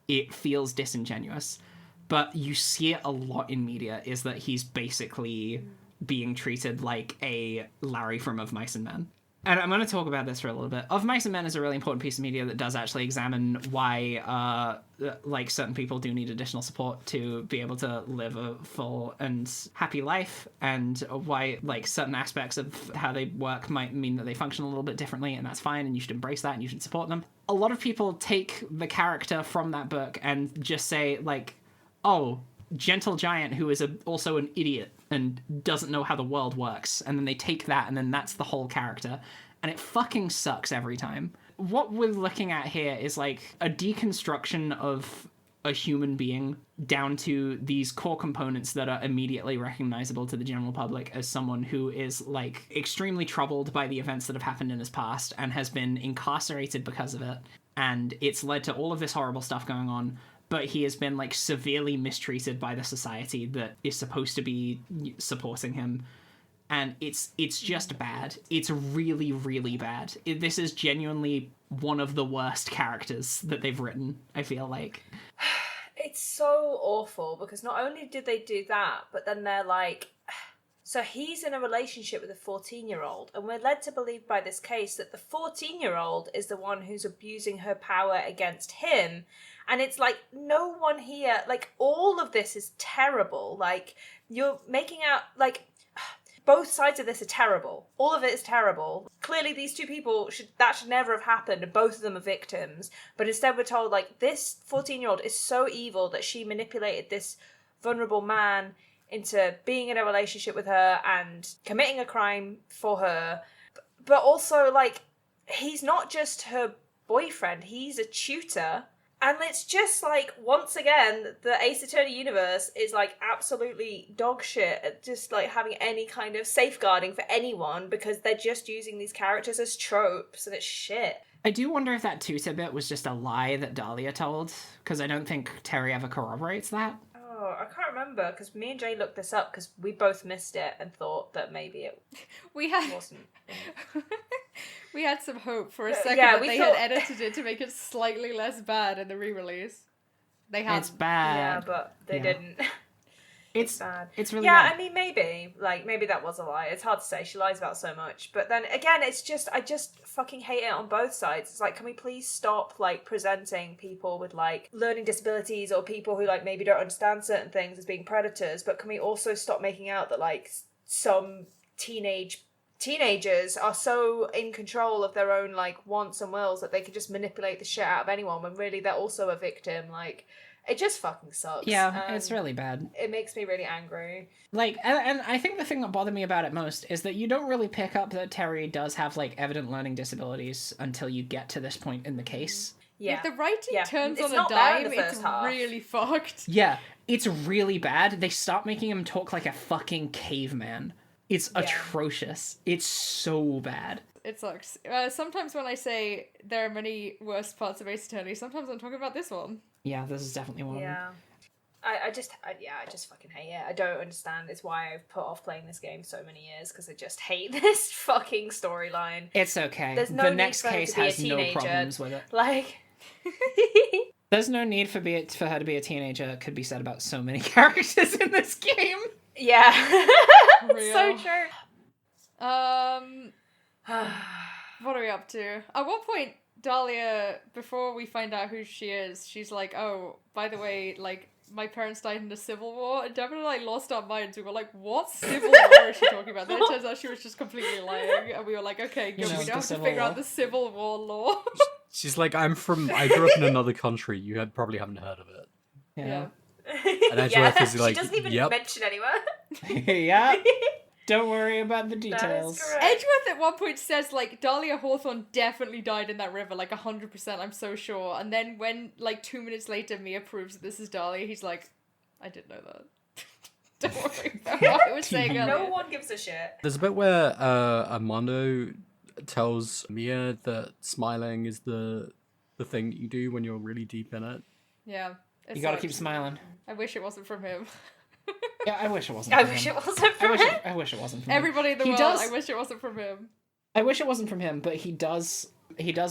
it feels disingenuous, but you see it a lot in media, is that he's basically being treated like a Larry from Of Mice and Men. And I'm going to talk about this for a little bit. Of Mice and Men is a really important piece of media that does actually examine why, like, certain people do need additional support to be able to live a full and happy life, and why, like, certain aspects of how they work might mean that they function a little bit differently, and that's fine, and you should embrace that, and you should support them. A lot of people take the character from that book and just say, like, oh, gentle giant who is also an idiot and doesn't know how the world works, and then they take that and then that's the whole character, and it fucking sucks every time. What we're looking at here is like a deconstruction of a human being down to these core components that are immediately recognizable to the general public as someone who is like extremely troubled by the events that have happened in his past and has been incarcerated because of it, and it's led to all of this horrible stuff going on, but he has been like severely mistreated by the society that is supposed to be supporting him. And it's just bad. It's really, really bad. This is genuinely one of the worst characters that they've written, I feel like. It's so awful because not only did they do that, but then they're like, so he's in a relationship with a 14-year-old, and we're led to believe by this case that the 14-year-old is the one who's abusing her power against him. And it's like, no one here, like, all of this is terrible. Like, you're making out, like, both sides of this are terrible. All of it is terrible. Clearly, these two people, should never have happened, and both of them are victims. But instead we're told, like, this 14-year-old is so evil that she manipulated this vulnerable man into being in a relationship with her and committing a crime for her. But also, like, he's not just her boyfriend, he's a tutor. And it's just like, once again, the Ace Attorney universe is like absolutely dog shit at just like having any kind of safeguarding for anyone because they're just using these characters as tropes and it's shit. I do wonder if that tutor bit was just a lie that Dahlia told, because I don't think Terry ever corroborates that. Oh, I can't remember because me and Jay looked this up because we both missed it and thought that maybe it wasn't. We had some hope for a second Yeah, that we they thought- had edited it to make it slightly less bad in the re-release. They had. It's bad. Yeah, but they didn't. It's sad. It's really yeah. bad. I mean, maybe that was a lie. It's hard to say. She lies about so much, but then again, I just fucking hate it on both sides. It's like, can we please stop like presenting people with like learning disabilities or people who like maybe don't understand certain things as being predators? But can we also stop making out that like some teenagers are so in control of their own like wants and wills that they can just manipulate the shit out of anyone when really they're also a victim? Like, it just fucking sucks. Yeah, it's really bad. It makes me really angry. Like, and I think the thing that bothered me about it most is that you don't really pick up that Terry does have, like, evident learning disabilities until you get to this point in the case. Yeah. If the writing turns It's on a not there in dime, the first it's half. really fucked. Yeah, it's really bad. They stop making him talk like a fucking caveman. It's atrocious. It's so bad. It sucks. Sometimes when I say there are many worse parts of Ace Attorney, sometimes I'm talking about this one. Yeah, this is definitely one of them. Yeah. I just fucking hate it. I don't understand. It's why I've put off playing this game so many years, because I just hate this fucking storyline. It's okay. There's no the need next for her case to be a has no teenager. problems with it. Like, There's no need for her to be a teenager. It could be said about so many characters in this game. yeah. Real. So true. What are we up to? At one point, Dahlia, before we find out who she is, she's like, oh, by the way, like, my parents died in the Civil War, and Devin and I lost our minds. We were like, what Civil War is she talking about? Then it turns out she was just completely lying, and we were like, okay, good, You know, we the don't have to Civil figure War. out the Civil War lore. She's like, I grew up in another country. You probably haven't heard of it. Yeah. And Edgeworth is like, she doesn't even yep. mention anywhere. Yeah. Don't worry about the That details. is correct. Edgeworth at one point says, like, Dahlia Hawthorne definitely died in that river, like, 100%, I'm so sure. And then when, like, 2 minutes later, Mia proves that this is Dahlia, he's like, I didn't know that. Don't worry about what I was saying earlier. No one gives a shit. There's a bit where Armando tells Mia that smiling is the thing that you do when you're really deep in it. Yeah. it You gotta sucks. keep smiling. I wish it wasn't from him. Yeah, I wish it wasn't. I from wish him. it wasn't for him. I wish it wasn't from him. Everybody in the He world, does- I wish it wasn't from him. I wish it wasn't from him, but he does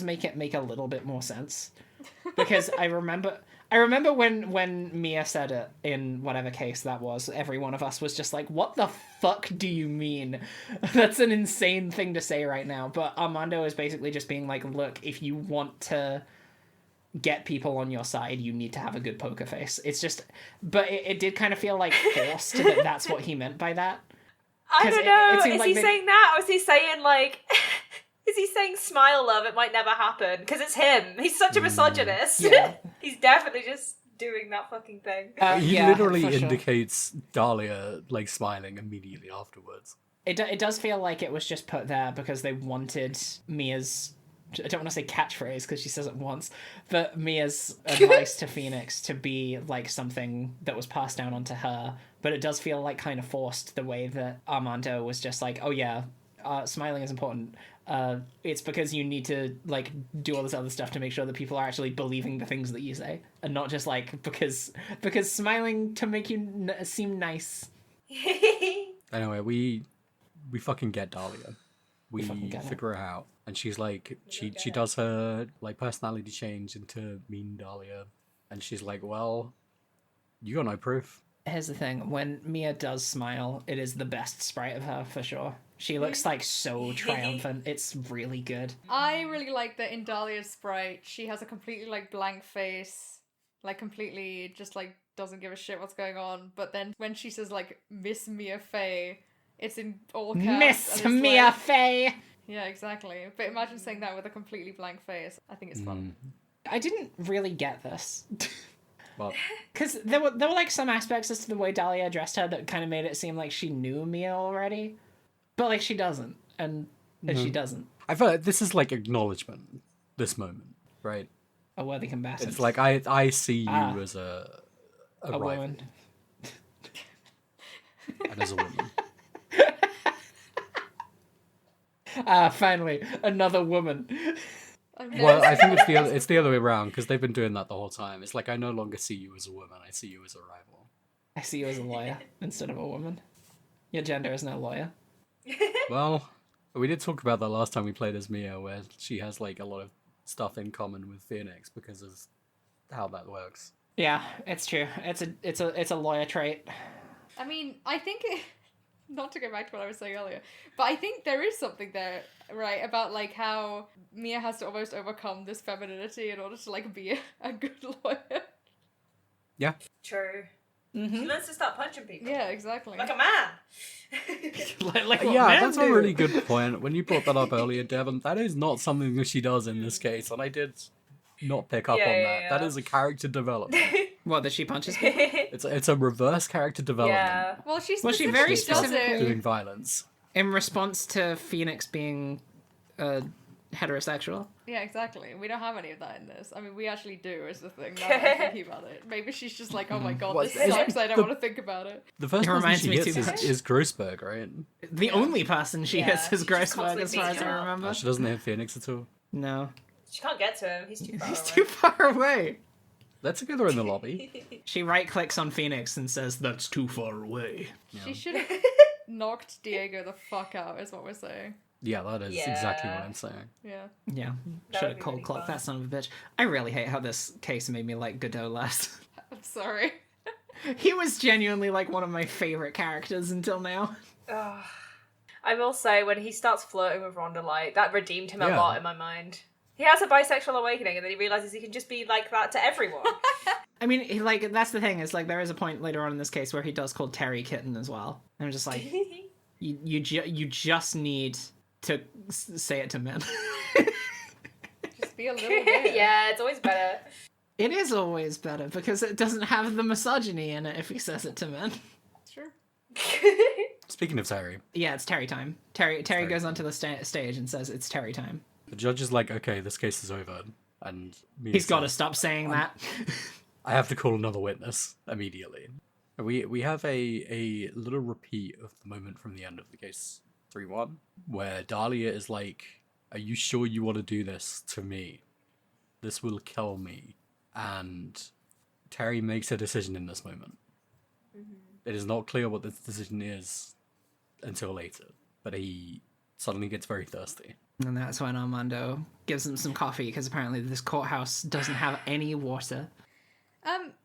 make it make a little bit more sense. Because I remember when Mia said it in whatever case that was, every one of us was just like, what the fuck do you mean? That's an insane thing to say right now. But Armando is basically just being like, look, if you want to get people on your side, you need to have a good poker face. It's just, but it did kind of feel like forced that that's what he meant by that. I 'Cause don't know. it seemed Is like he they- saying that, or is he saying like? Is he saying smile, love? It might never happen because it's him. He's such a misogynist. Yeah. He's definitely just doing that fucking thing. He Yeah, literally for sure. indicates Dahlia like smiling immediately afterwards. It does feel like it was just put there because they wanted Mia's, I don't want to say catchphrase because she says it once, but Mia's advice to Phoenix to be like something that was passed down onto her. But it does feel like kind of forced the way that Armando was just like, oh yeah, smiling is important. It's because you need to like do all this other stuff to make sure that people are actually believing the things that you say, and not just like because smiling to make you seem nice. Anyway, we fucking get Dahlia. We fucking get her. figure her out, and she's like, she does her like personality change into mean Dahlia, and she's like, well, you got no proof. Here's the thing, when Mia does smile, it is the best sprite of her for sure. She looks like so triumphant. It's really good. I really like that in Dahlia's sprite, she has a completely like blank face, like completely just like doesn't give a shit what's going on. But then when she says like Miss Mia Fey, it's in all caps. Miss and it's Mia like- Fey! Yeah, exactly. But imagine saying that with a completely blank face. I think it's fun. I didn't really get this. Well, Because there were like some aspects as to the way Dahlia addressed her that kind of made it seem like she knew Mia already. But like she doesn't. And she doesn't. I feel like this is like acknowledgement. This moment, right? A worthy combatant. It's like I see you Ah. as a a rival, woman. and as a woman. Finally, another woman. Well, I think it's the other way around because they've been doing that the whole time. It's like I no longer see you as a woman; I see you as a rival. I see you as a lawyer instead of a woman. Your gender is no lawyer. Well, we did talk about that last time we played as Mia, where she has like a lot of stuff in common with Phoenix because of how that works. Yeah, it's true. It's a lawyer trait. I mean, I think not to go back to what I was saying earlier, but I think there is something there, right, about like how Mia has to almost overcome this femininity in order to like be a good lawyer. Yeah. True. Mm-hmm. She learns to start punching people. Yeah, exactly. Like a man. like what Yeah, men that's a do. really good point. When you brought that up earlier, Devon, that is not something that she does in this case, and I did not pick up on that. That is a character development. What, that she punches people? It's a reverse character development. Yeah. Well, she Well, she very specifically does specifically- it. Doing violence. In response to Phoenix being heterosexual. Yeah, exactly. We don't have any of that in this. I mean, we actually do, is the thing. Now that I'm thinking about it. Maybe she's just like, oh my god, What- this is sucks. I don't the- want to think about it. The first It person reminds she me hits too much. is Grossberg, right? The only person she Yeah, hits is she just Grossberg, as far constantly as beats I him up. remember. She doesn't hit Phoenix at all. No. She can't get to him. He's too far He's away. too far away. They're together in the lobby. She right-clicks on Phoenix and says, "That's too far away." She should have knocked Diego the fuck out, is what we're saying. Yeah, that is exactly what I'm saying. Yeah. Yeah. That Should would have be cold really clocked fun. that son of a bitch. I really hate how this case made me like Godot less. I'm sorry. He was genuinely like one of my favorite characters until now. Ugh. I will say, when he starts flirting with Rhonda Light, that redeemed him a Yeah. lot in my mind. He has a bisexual awakening, and then he realizes he can just be like that to everyone. I mean, he, like, that's the thing, is like there is a point later on in this case where he does call Terry kitten as well. And I'm just like, you just need to say it to men. Just be a little bit. Yeah, it's always better. It is always better because it doesn't have the misogyny in it if he says it to men. Sure. Speaking of Terry, Yeah, it's Terry time. Terry Terry goes time. onto the stage and says it's Terry time. the judge is like, okay, this case is over. And Mia He's got to says, stop saying that. I have to call another witness immediately. We have a little repeat of the moment from the end of the case 3-1, where Dahlia is like, are you sure you want to do this to me? This will kill me. And Terry makes a decision in this moment. It is not clear what this decision is until later, but he suddenly gets very thirsty. And that's when Armando gives him some coffee because apparently this courthouse doesn't have any water.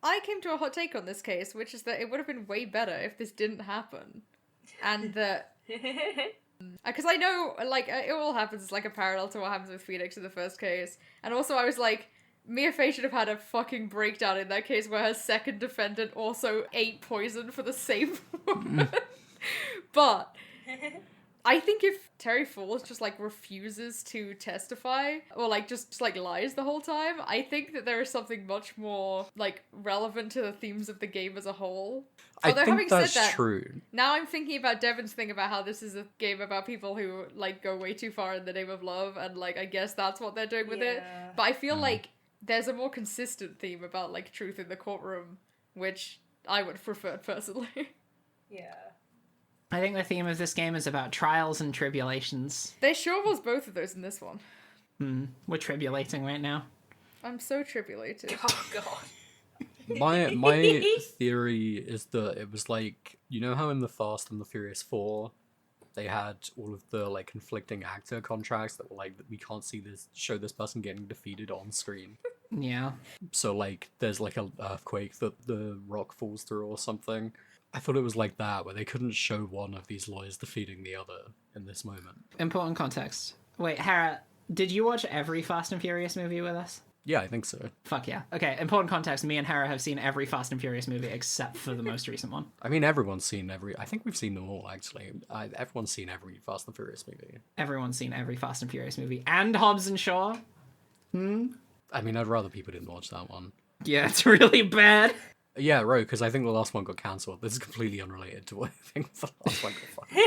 I came to a hot take on this case, which is that it would have been way better if this didn't happen. And that... Because I know, like, it all happens as, like, a parallel to what happens with Phoenix in the first case. And also I was like, Mia Fey should have had a fucking breakdown in that case where her second defendant also ate poison for the same woman. But... I think if Terry Falls just, like, refuses to testify, or, like, just like, lies the whole time, I think that there is something much more, like, relevant to the themes of the game as a whole. I Although, think having that's said that, true. now I'm thinking about Devon's thing about how this is a game about people who, like, go way too far in the name of love, and, like, I guess that's what they're doing with it. Yeah. But I feel like there's a more consistent theme about, like, truth in the courtroom, which I would prefer personally. Yeah. I think the theme of this game is about trials and tribulations. There sure was both of those in this one. We're tribulating right now. I'm so tribulated. Oh, God. My theory is that it was like, you know how in the Fast and the Furious 4 they had all of the like conflicting actor contracts that were like, we can't show this person getting defeated on screen. Yeah. So like there's like an earthquake that the rock falls through or something. I thought it was like that, where they couldn't show one of these lawyers defeating the other in this moment. Important context. Wait, Hera, did you watch every Fast and Furious movie with us? Yeah, I think so. Fuck yeah. Okay, important context. Me and Hera have seen every Fast and Furious movie except for the most recent one. I mean, everyone's seen I think we've seen them all, actually. Everyone's seen every Fast and Furious movie. Everyone's seen every Fast and Furious movie. And Hobbs and Shaw. I mean, I'd rather people didn't watch that one. Yeah, it's really bad. Yeah, right, because I think the last one got cancelled. This is completely unrelated to what I think the last one got fucking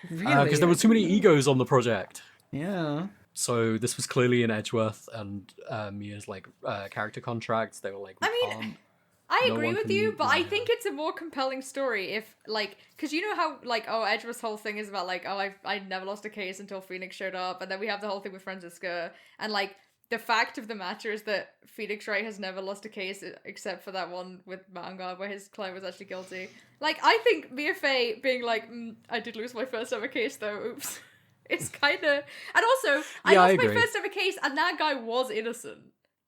Really? because there were too many egos on the project. Yeah. So this was clearly in Edgeworth and Mia's like character contracts. They were like, we I mean, can't. I No agree one with can- you, but I yeah. think it's a more compelling story if, like, because you know how, like, Edgeworth's whole thing is about, like, I never lost a case until Phoenix showed up, and then we have the whole thing with Franziska, and, like, the fact of the matter is that Phoenix Wright has never lost a case except for that one with Vanguard where his client was actually guilty. Like, I think Mia Fey being like, I did lose my first ever case though, oops. It's kind of... And also, I Yeah, I lost my agree. first ever case and that guy was innocent.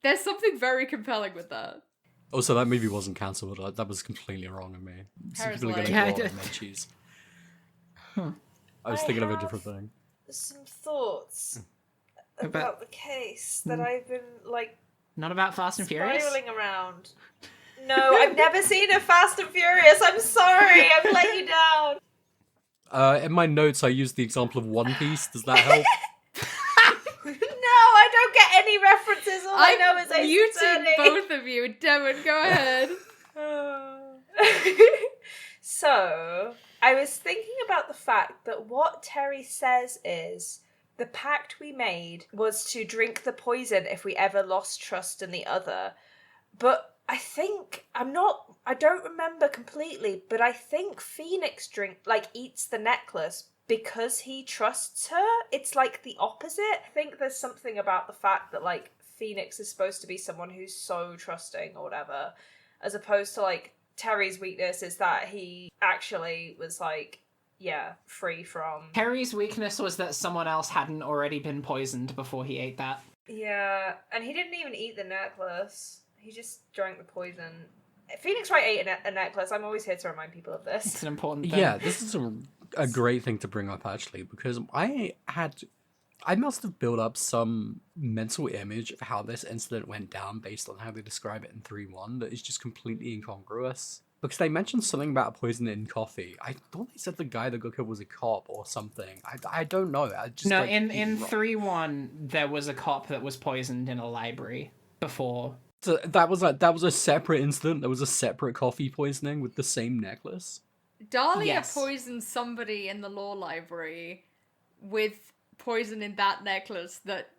There's something very compelling with that. Also, that movie wasn't cancelled. That was completely wrong of me. Some Harris people are gonna lied. Yeah, I go did. on cheese. I was thinking of a different thing. Some thoughts About- about the case that I've been like Not about Fast and Furious? spiraling around. No, I've never seen a Fast and Furious. I'm sorry, I've let you down. In my notes, I used the example of One Piece. Does that help? No, I don't get any references. All I know is I'm Ace muting Attorney. both of you. Devon, go ahead. So, I was thinking about the fact that what Terry says is the pact we made was to drink the poison if we ever lost trust in the other. But I think I don't remember completely, but I think Phoenix eats the necklace because he trusts her. It's like the opposite. I think there's something about the fact that like Phoenix is supposed to be someone who's so trusting or whatever, as opposed to like Terry's weakness is that he actually was like, yeah, free from. Harry's weakness was that someone else hadn't already been poisoned before he ate that. Yeah, and he didn't even eat the necklace. He just drank the poison. Phoenix Wright ate a necklace. I'm always here to remind people of this. It's an important thing. Yeah, this is a great thing to bring up, actually, because I must have built up some mental image of how this incident went down based on how they describe it in 3-1 that is just completely incongruous. Because they mentioned something about poison in coffee. I thought they said the guy that got killed was a cop or something. I don't know. I just No, like, in wrong. 3-1, there was a cop that was poisoned in a library before. So that was a separate incident. There was a separate coffee poisoning with the same necklace. Dahlia Yes. poisoned somebody in the law library with poison in that necklace that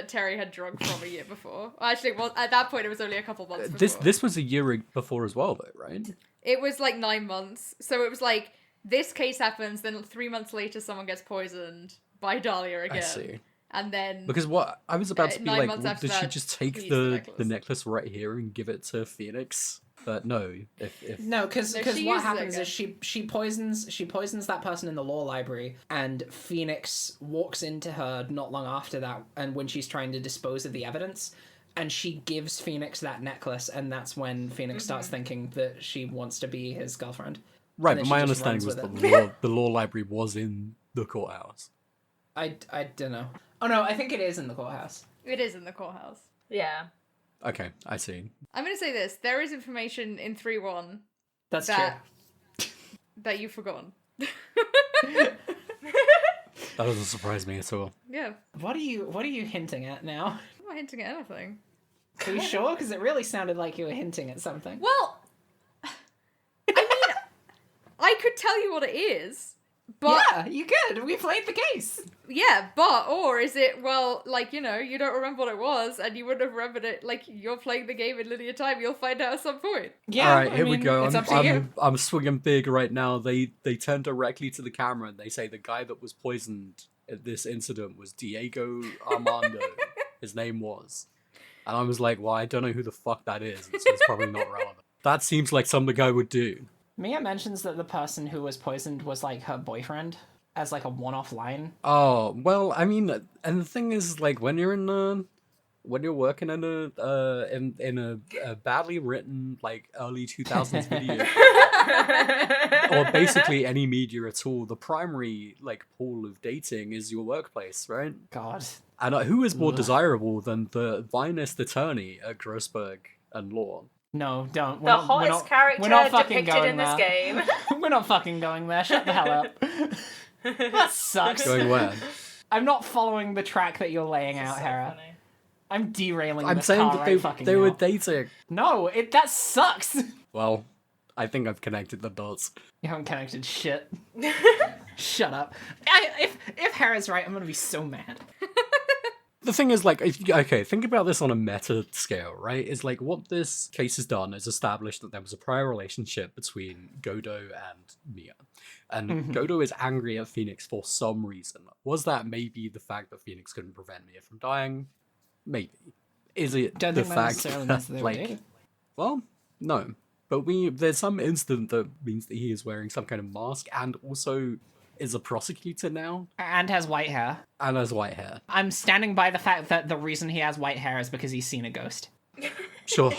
Terry had drunk from a year before. Well, actually, well, at that point, it was only a couple months before. This was a year before as well, though, right? It was like 9 months. So it was like, this case happens, then 3 months later, someone gets poisoned by Dahlia again. I see. And then... Because what I was about to be 9 like, months well, after did she that, just take he used the necklace right here and give it to Phoenix? But no, if No, because No, she what uses it happens again. is she poisons that person in the law library, and Phoenix walks into her not long after that, and when she's trying to dispose of the evidence, and she gives Phoenix that necklace, and that's when Phoenix starts thinking that she wants to be his girlfriend. right, then but she my just understanding runs was with the law library was in the courthouse. I don't know. Oh no, I think it is in the courthouse. It is in the courthouse. Yeah. Okay, I see. I'm going to say this. There is information in 3-1 That's that, true. that you've forgotten. That doesn't surprise me at all. Yeah. What are you hinting at now? I'm not hinting at anything. Are you sure? Because it really sounded like you were hinting at something. Well, I mean, I could tell you what it is, but yeah, you could. We played the case. or is it, well, like, you know, you don't remember what it was, and you wouldn't have remembered it, like, you're playing the game in linear time, you'll find out at some point. Yeah. All right, I here we mean, go. It's up to you. I'm swinging big right now. They turn directly to the camera and they say the guy that was poisoned at this incident was Diego Armando. His name was. And I was like, well, I don't know who the fuck that is, so it's probably not relevant. That seems like something the guy would do. Mia mentions that the person who was poisoned was like her boyfriend as like a one-off line. Oh, well, I mean, and the thing is, like, when you're working in a badly written, like, early 2000s video, or basically any media at all, the primary, like, pool of dating is your workplace, right? God. And who is more Ugh. desirable than the finest attorney at Grossberg and Law? No, don't. The hottest character we're not fucking depicted going in this there. game. We're not fucking going there. Shut the hell up. That sucks. Going where? I'm not following the track that you're laying out, So Hera. funny. I'm derailing I'm this saying car that right fucking they were now. dating. No, that sucks. Well, I think I've connected the dots. You haven't connected shit. Shut up. If Hera's right, I'm gonna be so mad. The thing is, like, think about this on a meta scale, right? Is like what this case has done is established that there was a prior relationship between Godo and Mia. And Godo is angry at Phoenix for some reason. Was that maybe the fact that Phoenix couldn't prevent Mia from dying? Maybe. Is it Don't the think that fact necessarily that, means that they were like, dating. well, no. But there's some incident that means that he is wearing some kind of mask and also is a prosecutor now And has white hair. and has white hair. I'm standing by the fact that the reason he has white hair is because he's seen a ghost. Sure.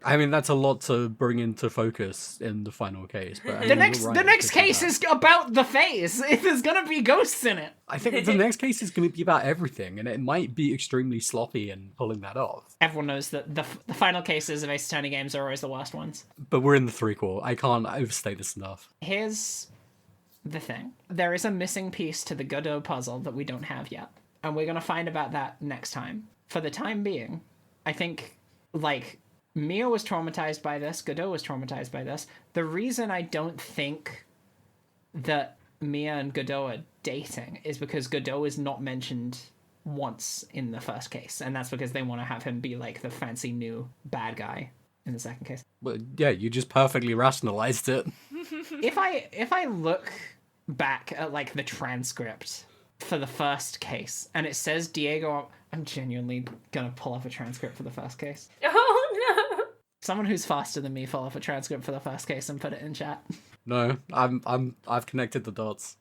I mean, that's a lot to bring into focus in the final case. But I mean, The you're next right, the I next could see case that. is about the face. There's gonna be ghosts in it. I think the next case is going to be about everything, and it might be extremely sloppy in pulling that off. Everyone knows that the final cases of Ace Attorney games are always the worst ones. But we're in the threequel. I can't overstate this enough. Here's the thing. There is a missing piece to the Godot puzzle that we don't have yet. And we're going to find about that next time. For the time being, I think, like, Mia was traumatized by this. Godot was traumatized by this. The reason I don't think that Mia and Godot are dating is because Godot is not mentioned once in the first case. And that's because they want to have him be, like, the fancy new bad guy in the second case. But yeah, you just perfectly rationalized it. If I look back at like the transcript for the first case and it says Diego, I'm genuinely gonna pull up a transcript for the first case. Oh no! Someone who's faster than me pull up a transcript for the first case and put it in chat. No, I've connected the dots.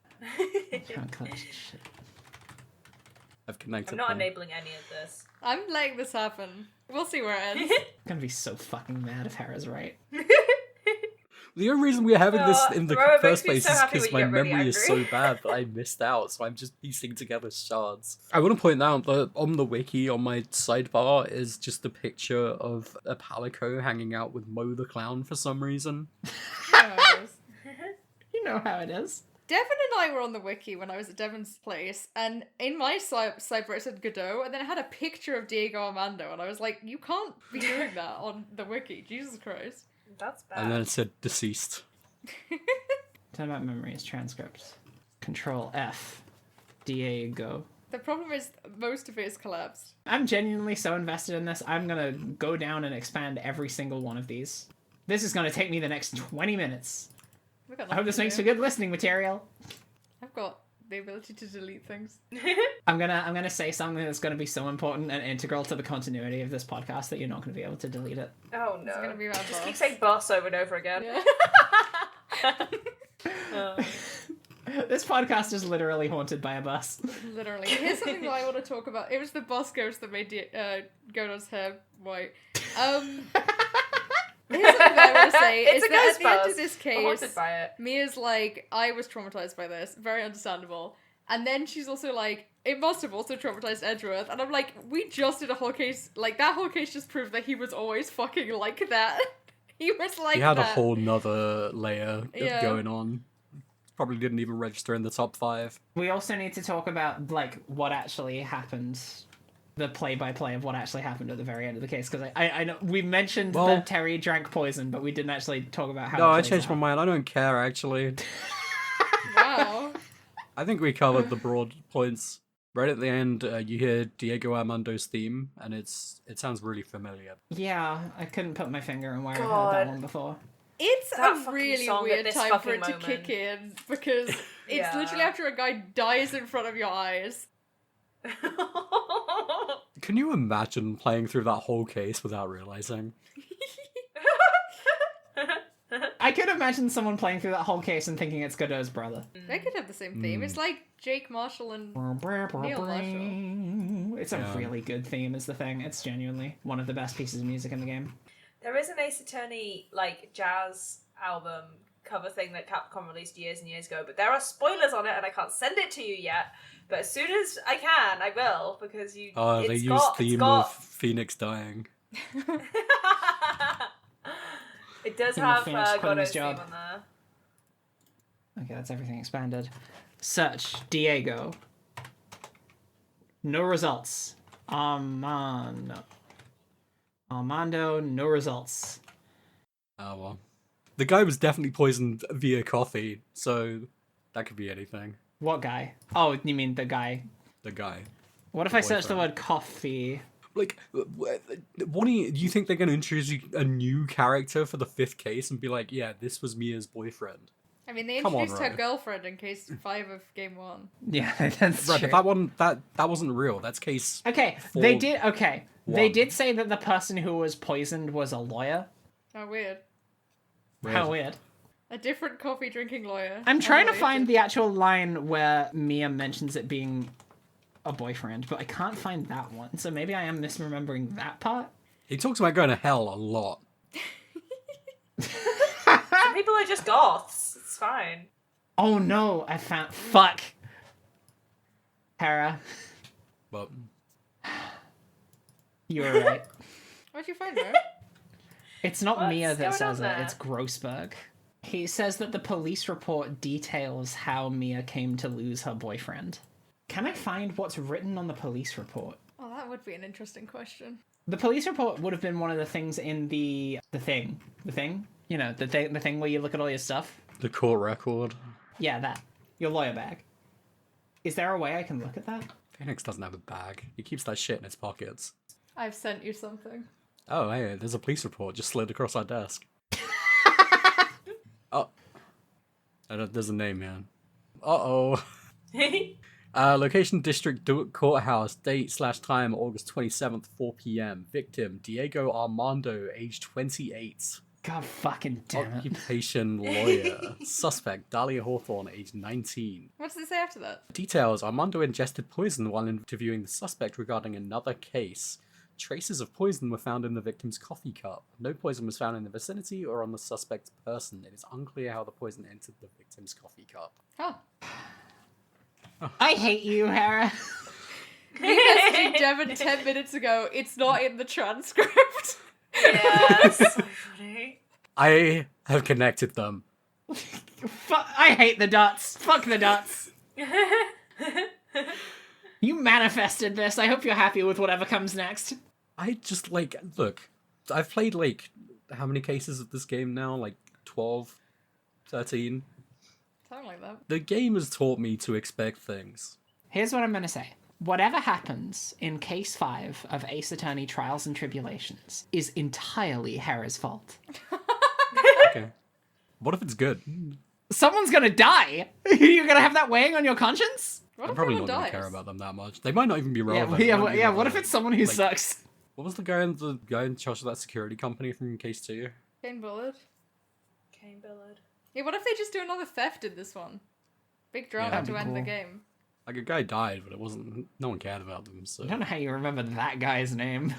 Can't collect shit. I've connected I'm not them. enabling any of this. I'm letting this happen. We'll see where it ends. I'm gonna be so fucking mad if Hera's right. The only reason we're having this in the Throw, it first makes me place so is happy because when my you get really memory is so angry. bad that I missed out, so I'm just piecing together shards. I want to point out that on the wiki, on my sidebar, is just a picture of a Palico hanging out with Mo the Clown for some reason. You know how it is. Devon and I were on the wiki when I was at Devon's place, and in my cyber it said Godot, and then it had a picture of Diego Armando, and I was like, you can't be doing that on the wiki, Jesus Christ. That's bad. And then it said deceased. Turnabout memories transcript. Control F. Diego. The problem is, most of it is collapsed. I'm genuinely so invested in this, I'm gonna go down and expand every single one of these. This is gonna take me the next 20 minutes. We've got I hope this nothing makes to for do. good listening material. I've got the ability to delete things. I'm gonna say something that's gonna be so important and integral to the continuity of this podcast that you're not gonna be able to delete it. Oh no. It's gonna be around Just keep boss. saying boss over and over again. Yeah. This podcast is literally haunted by a bus. Literally. Here's something that I want to talk about. It was the boss ghost that made Godot's hair white. Here's something I want to say. It's is a that ghost at the end bus. of this I'm haunted case, by it. Mia's like, I was traumatized by this. Very understandable. And then she's also like, it must have also traumatized Edgeworth. And I'm like, we just did a whole case. Like, that whole case just proved that he was always fucking like that. He was like He had that. a whole nother layer Yeah. going on. Probably didn't even register in the top 5. We also need to talk about, like, what actually happened. The play-by-play of what actually happened at the very end of the case. Because I know we mentioned Well- that Terry drank poison, but we didn't actually talk about how No, it I plays changed my out. mind. I don't care, actually. Wow. I think we covered the broad points. Right at the end, you hear Diego Armando's theme, and it sounds really familiar. Yeah, I couldn't put my finger on where I heard God. that one before. It's That a fucking really song at weird this time for fucking it to moment. kick in because it's Yeah. literally after a guy dies in front of your eyes. Can you imagine playing through that whole case without realizing? I could imagine someone playing through that whole case and thinking it's Godot's brother. They could have the same theme. It's like Jake Marshall and It's a Yeah. really good theme is the thing. It's genuinely one of the best pieces of music in the game. There is an Ace Attorney like jazz album cover thing that Capcom released years and years ago, but there are spoilers on it, and I can't send it to you yet. But as soon as I can, I will because you. Oh, it's they used got, theme it's got... of Phoenix dying. It does Theme of have Phoenix quitting his Godot's theme job. on there. Okay, that's everything expanded. Search Diego. No results. Armando, no results. Oh well. The guy was definitely poisoned via coffee, so that could be anything. What guy? Oh, you mean the guy. The guy. What if I search the Boyfriend. word coffee? Like, what do you think they're going to introduce a new character for the 5th case and be like, yeah, this was Mia's boyfriend? I mean, they Come on, introduced her Ro. girlfriend in case 5 of game 1. Yeah, that's Right, true. but that wasn't real. That's case. Okay, Four- they did. Okay, they one. did say that the person who was poisoned was a lawyer. How weird. How weird. A different coffee drinking lawyer. I'm trying to Unrelated. find the actual line where Mia mentions it being a boyfriend, but I can't find that one. So maybe I am misremembering that part. He talks about going to hell a lot. Some people are just goths. It's fine. Oh no, I found. Fuck. Hera, But you were right. What'd you find there? It's not What's Mia that going says on it, there? it's Grossberg. He says that the police report details how Mia came to lose her boyfriend. Can I find what's written on the police report? Oh, that would be an interesting question. The police report would have been one of the things in the thing. The thing? You know, the thing where you look at all your stuff? the court record. Yeah, that. Your lawyer bag. Is there a way I can look at that? Phoenix doesn't have a bag. He keeps that shit in his pockets. I've sent you something. Oh, hey, there's a police report just slid across our desk. Oh. There's a name, man. Uh-oh. Location District Courthouse. Date/time August 27th, 4 p.m. Victim Diego Armando, age 28. God fucking damn it. Occupation lawyer. Suspect Dahlia Hawthorne, age 19. What does it say after that? Details: Armando ingested poison while interviewing the suspect regarding another case. Traces of poison were found in the victim's coffee cup. No poison was found in the vicinity or on the suspect's person. It is unclear how the poison entered the victim's coffee cup. Oh. I hate you, Hera. You messaging Devon 10 minutes ago. It's not in the transcript. Yeah, that's so funny. I have connected them. I hate the dots. Fuck the dots. You manifested this. I hope you're happy with whatever comes next. I just, look, I've played, how many cases of this game now? 12? 13? Something like that. The game has taught me to expect things. Here's what I'm going to say. Whatever happens in Case 5 of Ace Attorney Trials and Tribulations is entirely Hera's fault. Okay. What if it's good? Someone's going to die. You're going to have that weighing on your conscience? What I'm if probably everyone not going to dies? care about them that much. They might not even be Yeah, relevant. They might be what if it's someone who sucks? What was the guy in charge of that security company from Case 2? Kane Bullard. Kane Billard. Yeah, what if they just do another theft in this one? Big drama that'd to be end the cool. game. A guy died, but it wasn't. No one cared about them. So I don't know how you remember that guy's name.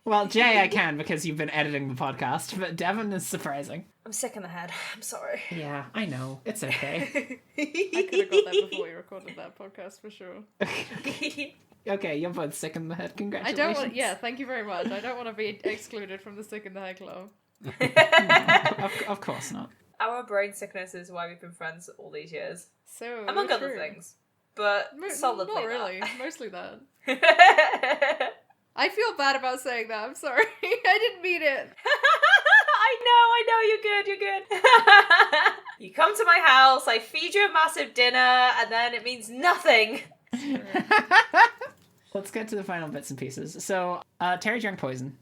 Well, Jay, I can because you've been editing the podcast, but Devon is surprising. I'm sick in the head. I'm sorry. Yeah, I know. It's okay. I could have got that before we recorded that podcast for sure. Okay, you're both sick in the head. I Congratulations. don't want. Yeah, thank you very much. I don't want to be excluded from the Sick in the Head Club. Of course not. Our brain sickness is why we've been friends all these years. So Among other true. things. But solidly Not really. that. Mostly that. I feel bad about saying that. I'm sorry. I didn't mean it. I know, you're good. You come to my house, I feed you a massive dinner, and then it means nothing. Let's get to the final bits and pieces. So, Terry drank poison.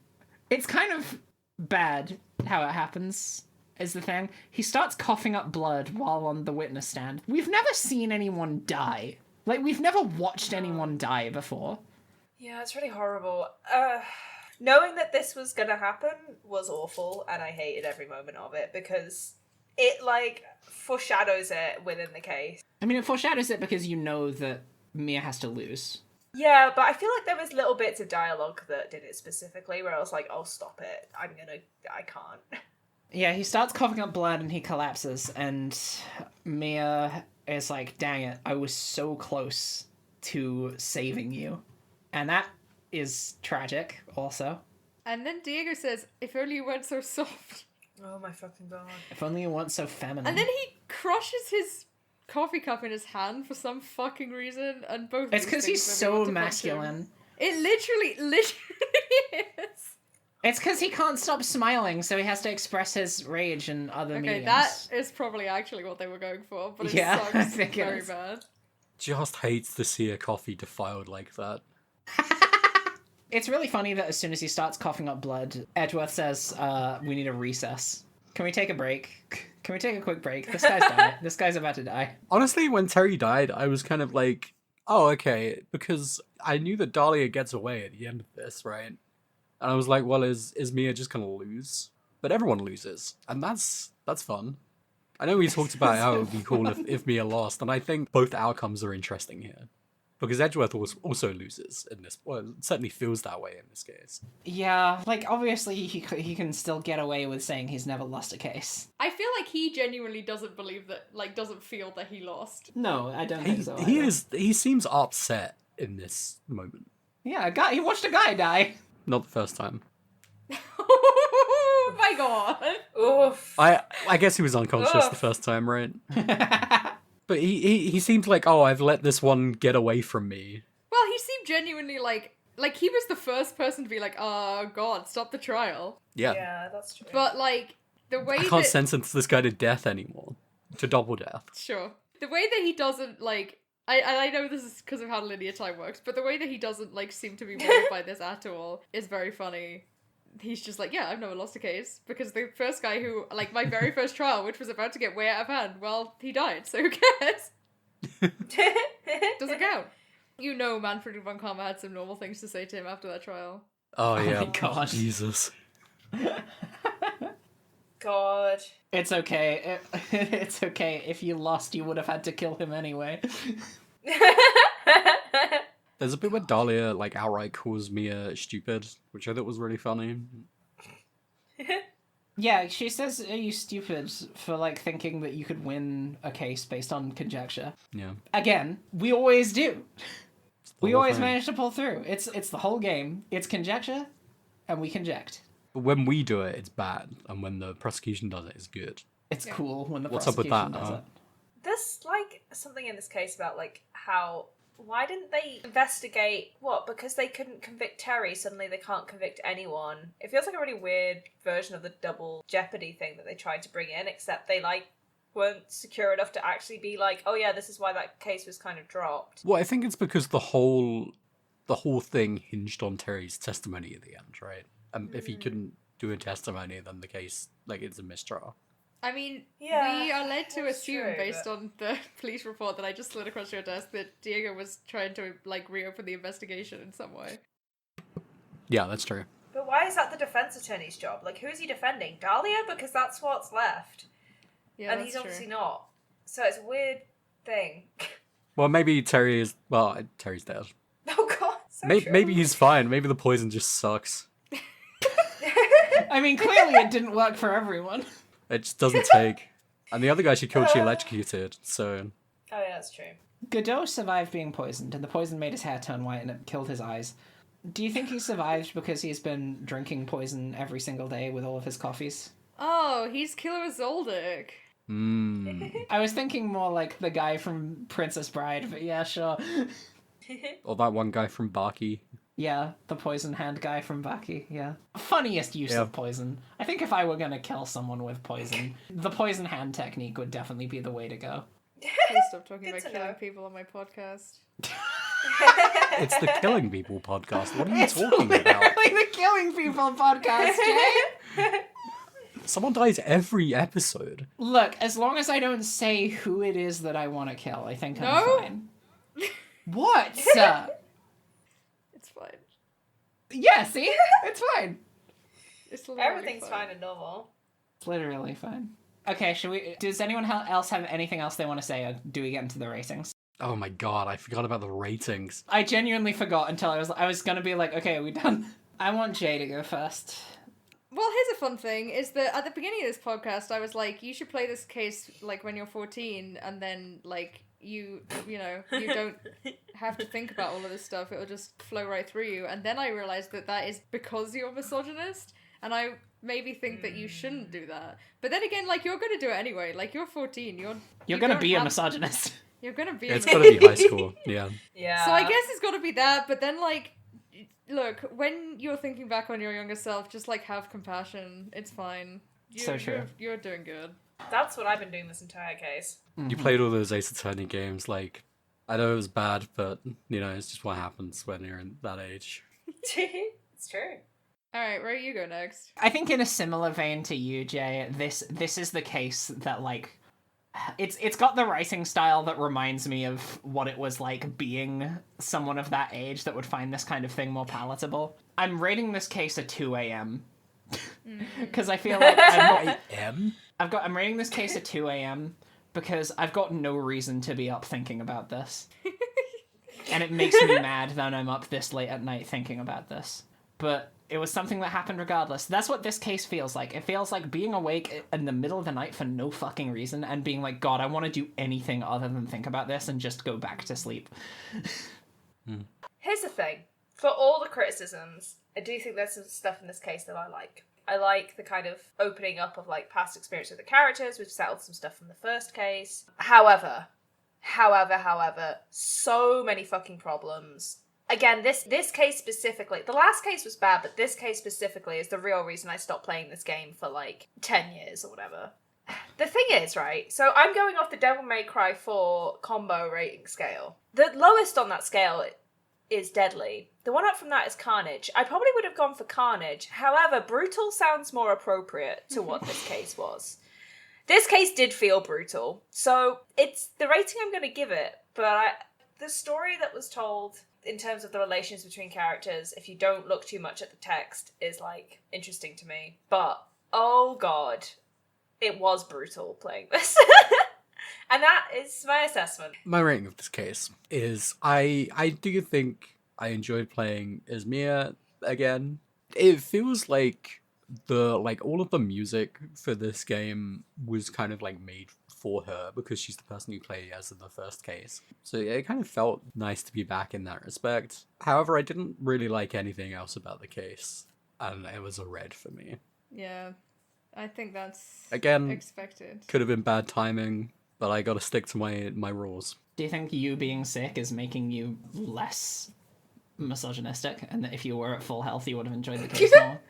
It's kind of bad how it happens, is the thing. He starts coughing up blood while on the witness stand. We've never seen anyone die. We've never watched anyone die before. Yeah, it's really horrible. Knowing that this was gonna happen was awful, and I hated every moment of it, because it, foreshadows it within the case. I mean, it foreshadows it because you know that Mia has to lose. Yeah, but I feel like there was little bits of dialogue that did it specifically, where I was like, oh, stop it. I can't. Yeah, he starts coughing up blood and he collapses, and Mia is like, dang it, I was so close to saving you. And that is tragic, also. And then Diego says, "If only you weren't so soft." Oh my fucking god. If only you weren't so feminine. And then he crushes his coffee cup in his hand for some fucking reason, and both. It's these because he's things made me so want to punch him. masculine. It literally is. It's because he can't stop smiling, so he has to express his rage in other Okay, mediums. that is probably actually what they were going for, but it Yeah, I sucks think it very is. bad. just hates to see a coffee defiled like that. It's really funny that as soon as he starts coughing up blood, Edgeworth says, we need a recess. Can we take a break? Can we take a quick break? This guy's dying. This guy's about to die. Honestly, when Terry died, I was kind of like, oh, okay, because I knew that Dahlia gets away at the end of this, right? And I was like, well, is Mia just gonna lose? But everyone loses, and that's fun. I know we talked about how it would be cool if Mia lost, and I think both outcomes are interesting here. Because Edgeworth also loses in this. Well, it certainly feels that way in this case. Yeah, like, obviously he can still get away with saying he's never lost a case. I feel like he genuinely doesn't believe that, like, doesn't feel that he lost. No, I don't think so. He seems upset in this moment. Yeah, he watched a guy die. Not the first time. Oh my god! Oof. I guess he was unconscious the first time, right? But he seemed like, oh, I've let this one get away from me. Well, he seemed genuinely like he was the first person to be like, oh god, stop the trial. Yeah. Yeah, that's true. But, like, the way I can't sentence this guy to death anymore. To double death. Sure. The way that he doesn't, like... I know this is because of how linear time works, but the way that he doesn't, like, seem to be bothered by this at all is very funny. He's just like, yeah, I've never lost a case. Because the first guy who, like, my very first trial, which was about to get way out of hand, well, he died, so who cares? Doesn't count. You know Manfred von Karma had some normal things to say to him after that trial. Oh yeah. my God. Jesus. God. It's okay. It's okay. If you lost, you would have had to kill him anyway. There's a bit where Dahlia, like, outright calls Mia stupid, which I thought was really funny. Yeah, she says, are you stupid for, like, thinking that you could win a case based on conjecture? Yeah. Again, we always do. We whole always thing. manage to pull through. It's the whole game. It's conjecture, and we conject. But when we do it, it's bad, and when the prosecution does it, it's good. It's cool when the What's up with prosecution that, does huh? it. There's, like, something in this case about, like, how... Why didn't they investigate... What? Because they couldn't convict Terry, suddenly they can't convict anyone. It feels like a really weird version of the double jeopardy thing that they tried to bring in, except they, like, weren't secure enough to actually be like, oh yeah, this is why that case was kind of dropped. Well, I think it's because the whole thing hinged on Terry's testimony at the end, right? If he couldn't do a testimony, then the case, like, it's a mistrial. I mean, Yeah, we are led to that's assume, true, based but- on the police report that I just slid across your desk, that Diego was trying to, like, reopen the investigation in some way. Yeah, that's true. But why is that the defense attorney's job? Like, who is he defending? Dahlia? Because that's what's left. Yeah, And that's he's true. obviously not. So it's a weird thing. Well, maybe Terry is... Well, Terry's dead. Oh god, so true. Maybe he's fine. Maybe the poison just sucks. I mean, clearly it didn't work for everyone. It just doesn't take. And the other guy she killed, she electrocuted, so... Oh yeah, that's true. Godot survived being poisoned, and the poison made his hair turn white and it killed his eyes. Do you think he survived because he's been drinking poison every single day with all of his coffees? Oh, he's Killer Zoldyck. I was thinking more like the guy from Princess Bride, but yeah, sure. Or that one guy from Baki. Yeah, the poison hand guy from Baki, yeah. Funniest use Yeah. of poison. I think if I were gonna kill someone with poison, the poison hand technique would definitely be the way to go. Please stop talking Good about to killing know. people on my podcast. It's the Killing People podcast. What are you It's talking literally about? the Killing People podcast, Jay! Someone dies every episode. Look, as long as I don't say who it is that I want to kill, I think I'm No? fine. What? It's fine. Yeah, see? It's fine. It's literally Everything's fine and normal. It's literally fine. Okay, does anyone else have anything else they want to say, or do we get into the ratings? Oh my god, I forgot about the ratings. I genuinely forgot until I was gonna be like, okay, are we done? I want Jay to go first. Well, here's a fun thing, is that at the beginning of this podcast, I was like, you should play this case, like, when you're 14, and then, like, you don't have to think about all of this stuff, it'll just flow right through you. And then I realized that is because you're misogynist, and I maybe think that you shouldn't do that. But then again, like, you're gonna do it anyway. Like, you're 14, You're gonna be a misogynist. You're gonna be It's gotta be high school, yeah. Yeah. So I guess it's gotta be that, but then, like, look, when you're thinking back on your younger self, just, like, have compassion. It's fine. So true. You're doing good. That's what I've been doing this entire case. You played all those Ace Attorney games, like, I know it was bad, but, you know, it's just what happens when you're in that age. It's true. Alright, where you go next? I think in a similar vein to you, Jay, this is the case that, like, it's got the writing style that reminds me of what it was like being someone of that age that would find this kind of thing more palatable. I'm rating this case a 2 a.m. because I feel like I'm rating this case at 2 a.m. because I've got no reason to be up thinking about this. and it makes me mad that I'm up this late at night thinking about this. But it was something that happened regardless. That's what this case feels like. It feels like being awake in the middle of the night for no fucking reason and being like, God, I want to do anything other than think about this and just go back to sleep. Here's the thing. For all the criticisms, I do think there's some stuff in this case that I like. I like the kind of opening up of like past experience with the characters. We've settled some stuff from the first case. However, so many fucking problems. Again, this case specifically, the last case was bad, but this case specifically is the real reason I stopped playing this game for like 10 years or whatever. The thing is, right, so I'm going off the Devil May Cry 4 combo rating scale. The lowest on that scale is Deadly. The one up from that is Carnage. I probably would have gone for Carnage. However, Brutal sounds more appropriate to what this case was. This case did feel brutal. So it's the rating I'm going to give it, but the story that was told in terms of the relations between characters, if you don't look too much at the text, is like interesting to me. But, oh god, it was brutal playing this. And that is my assessment. My rating of this case is I do think I enjoyed playing as Mia again. It feels like all of the music for this game was kind of like made for her because she's the person you play as in the first case. So it kind of felt nice to be back in that respect. However, I didn't really like anything else about the case, and it was a red for me. Yeah, I think that's Again, expected. Could have been bad timing, but I gotta stick to my rules. Do you think you being sick is making you less misogynistic, and that if you were at full health, you would have enjoyed the case more?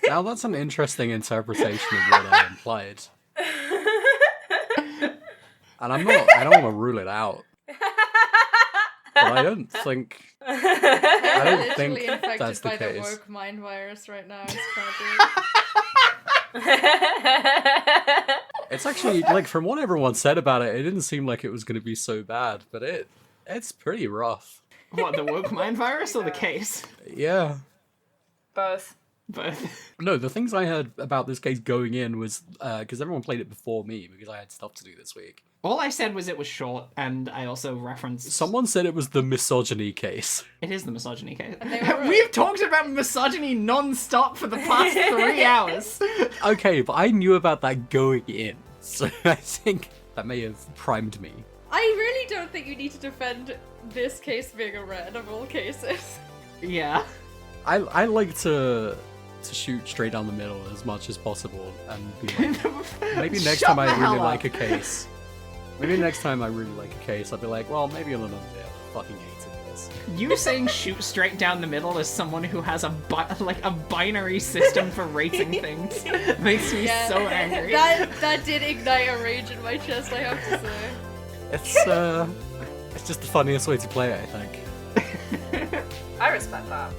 Now that's an interesting interpretation of what I implied. And I don't want to rule it out. But I don't think I'm think literally infected that's the by the case. woke mind virus right now. It's tragic. It's actually, like, from what everyone said about it, it didn't seem like it was going to be so bad, but it's pretty rough. What, the woke mind virus or the case? Yeah. Both. Both. No, the things I heard about this case going in was, because everyone played it before me, because I had stuff to do this week. All I said was it was short, and I also referenced... Someone said it was the misogyny case. It is the misogyny case. they were right. We've talked about misogyny non-stop for the past 3 hours. Okay, but I knew about that going in, so I think that may have primed me. I really don't think you need to defend this case being a red of all cases. Yeah. I like to shoot straight down the middle as much as possible and be like, maybe next Shut time I the really hell like a up. case. Maybe next time I really like a case, I'll be like, well, maybe on another day I fucking hated this. You saying shoot straight down the middle as someone who has a binary system for rating things makes me so angry. That did ignite a rage in my chest, I have to say. It's just the funniest way to play it, I think. I respect that.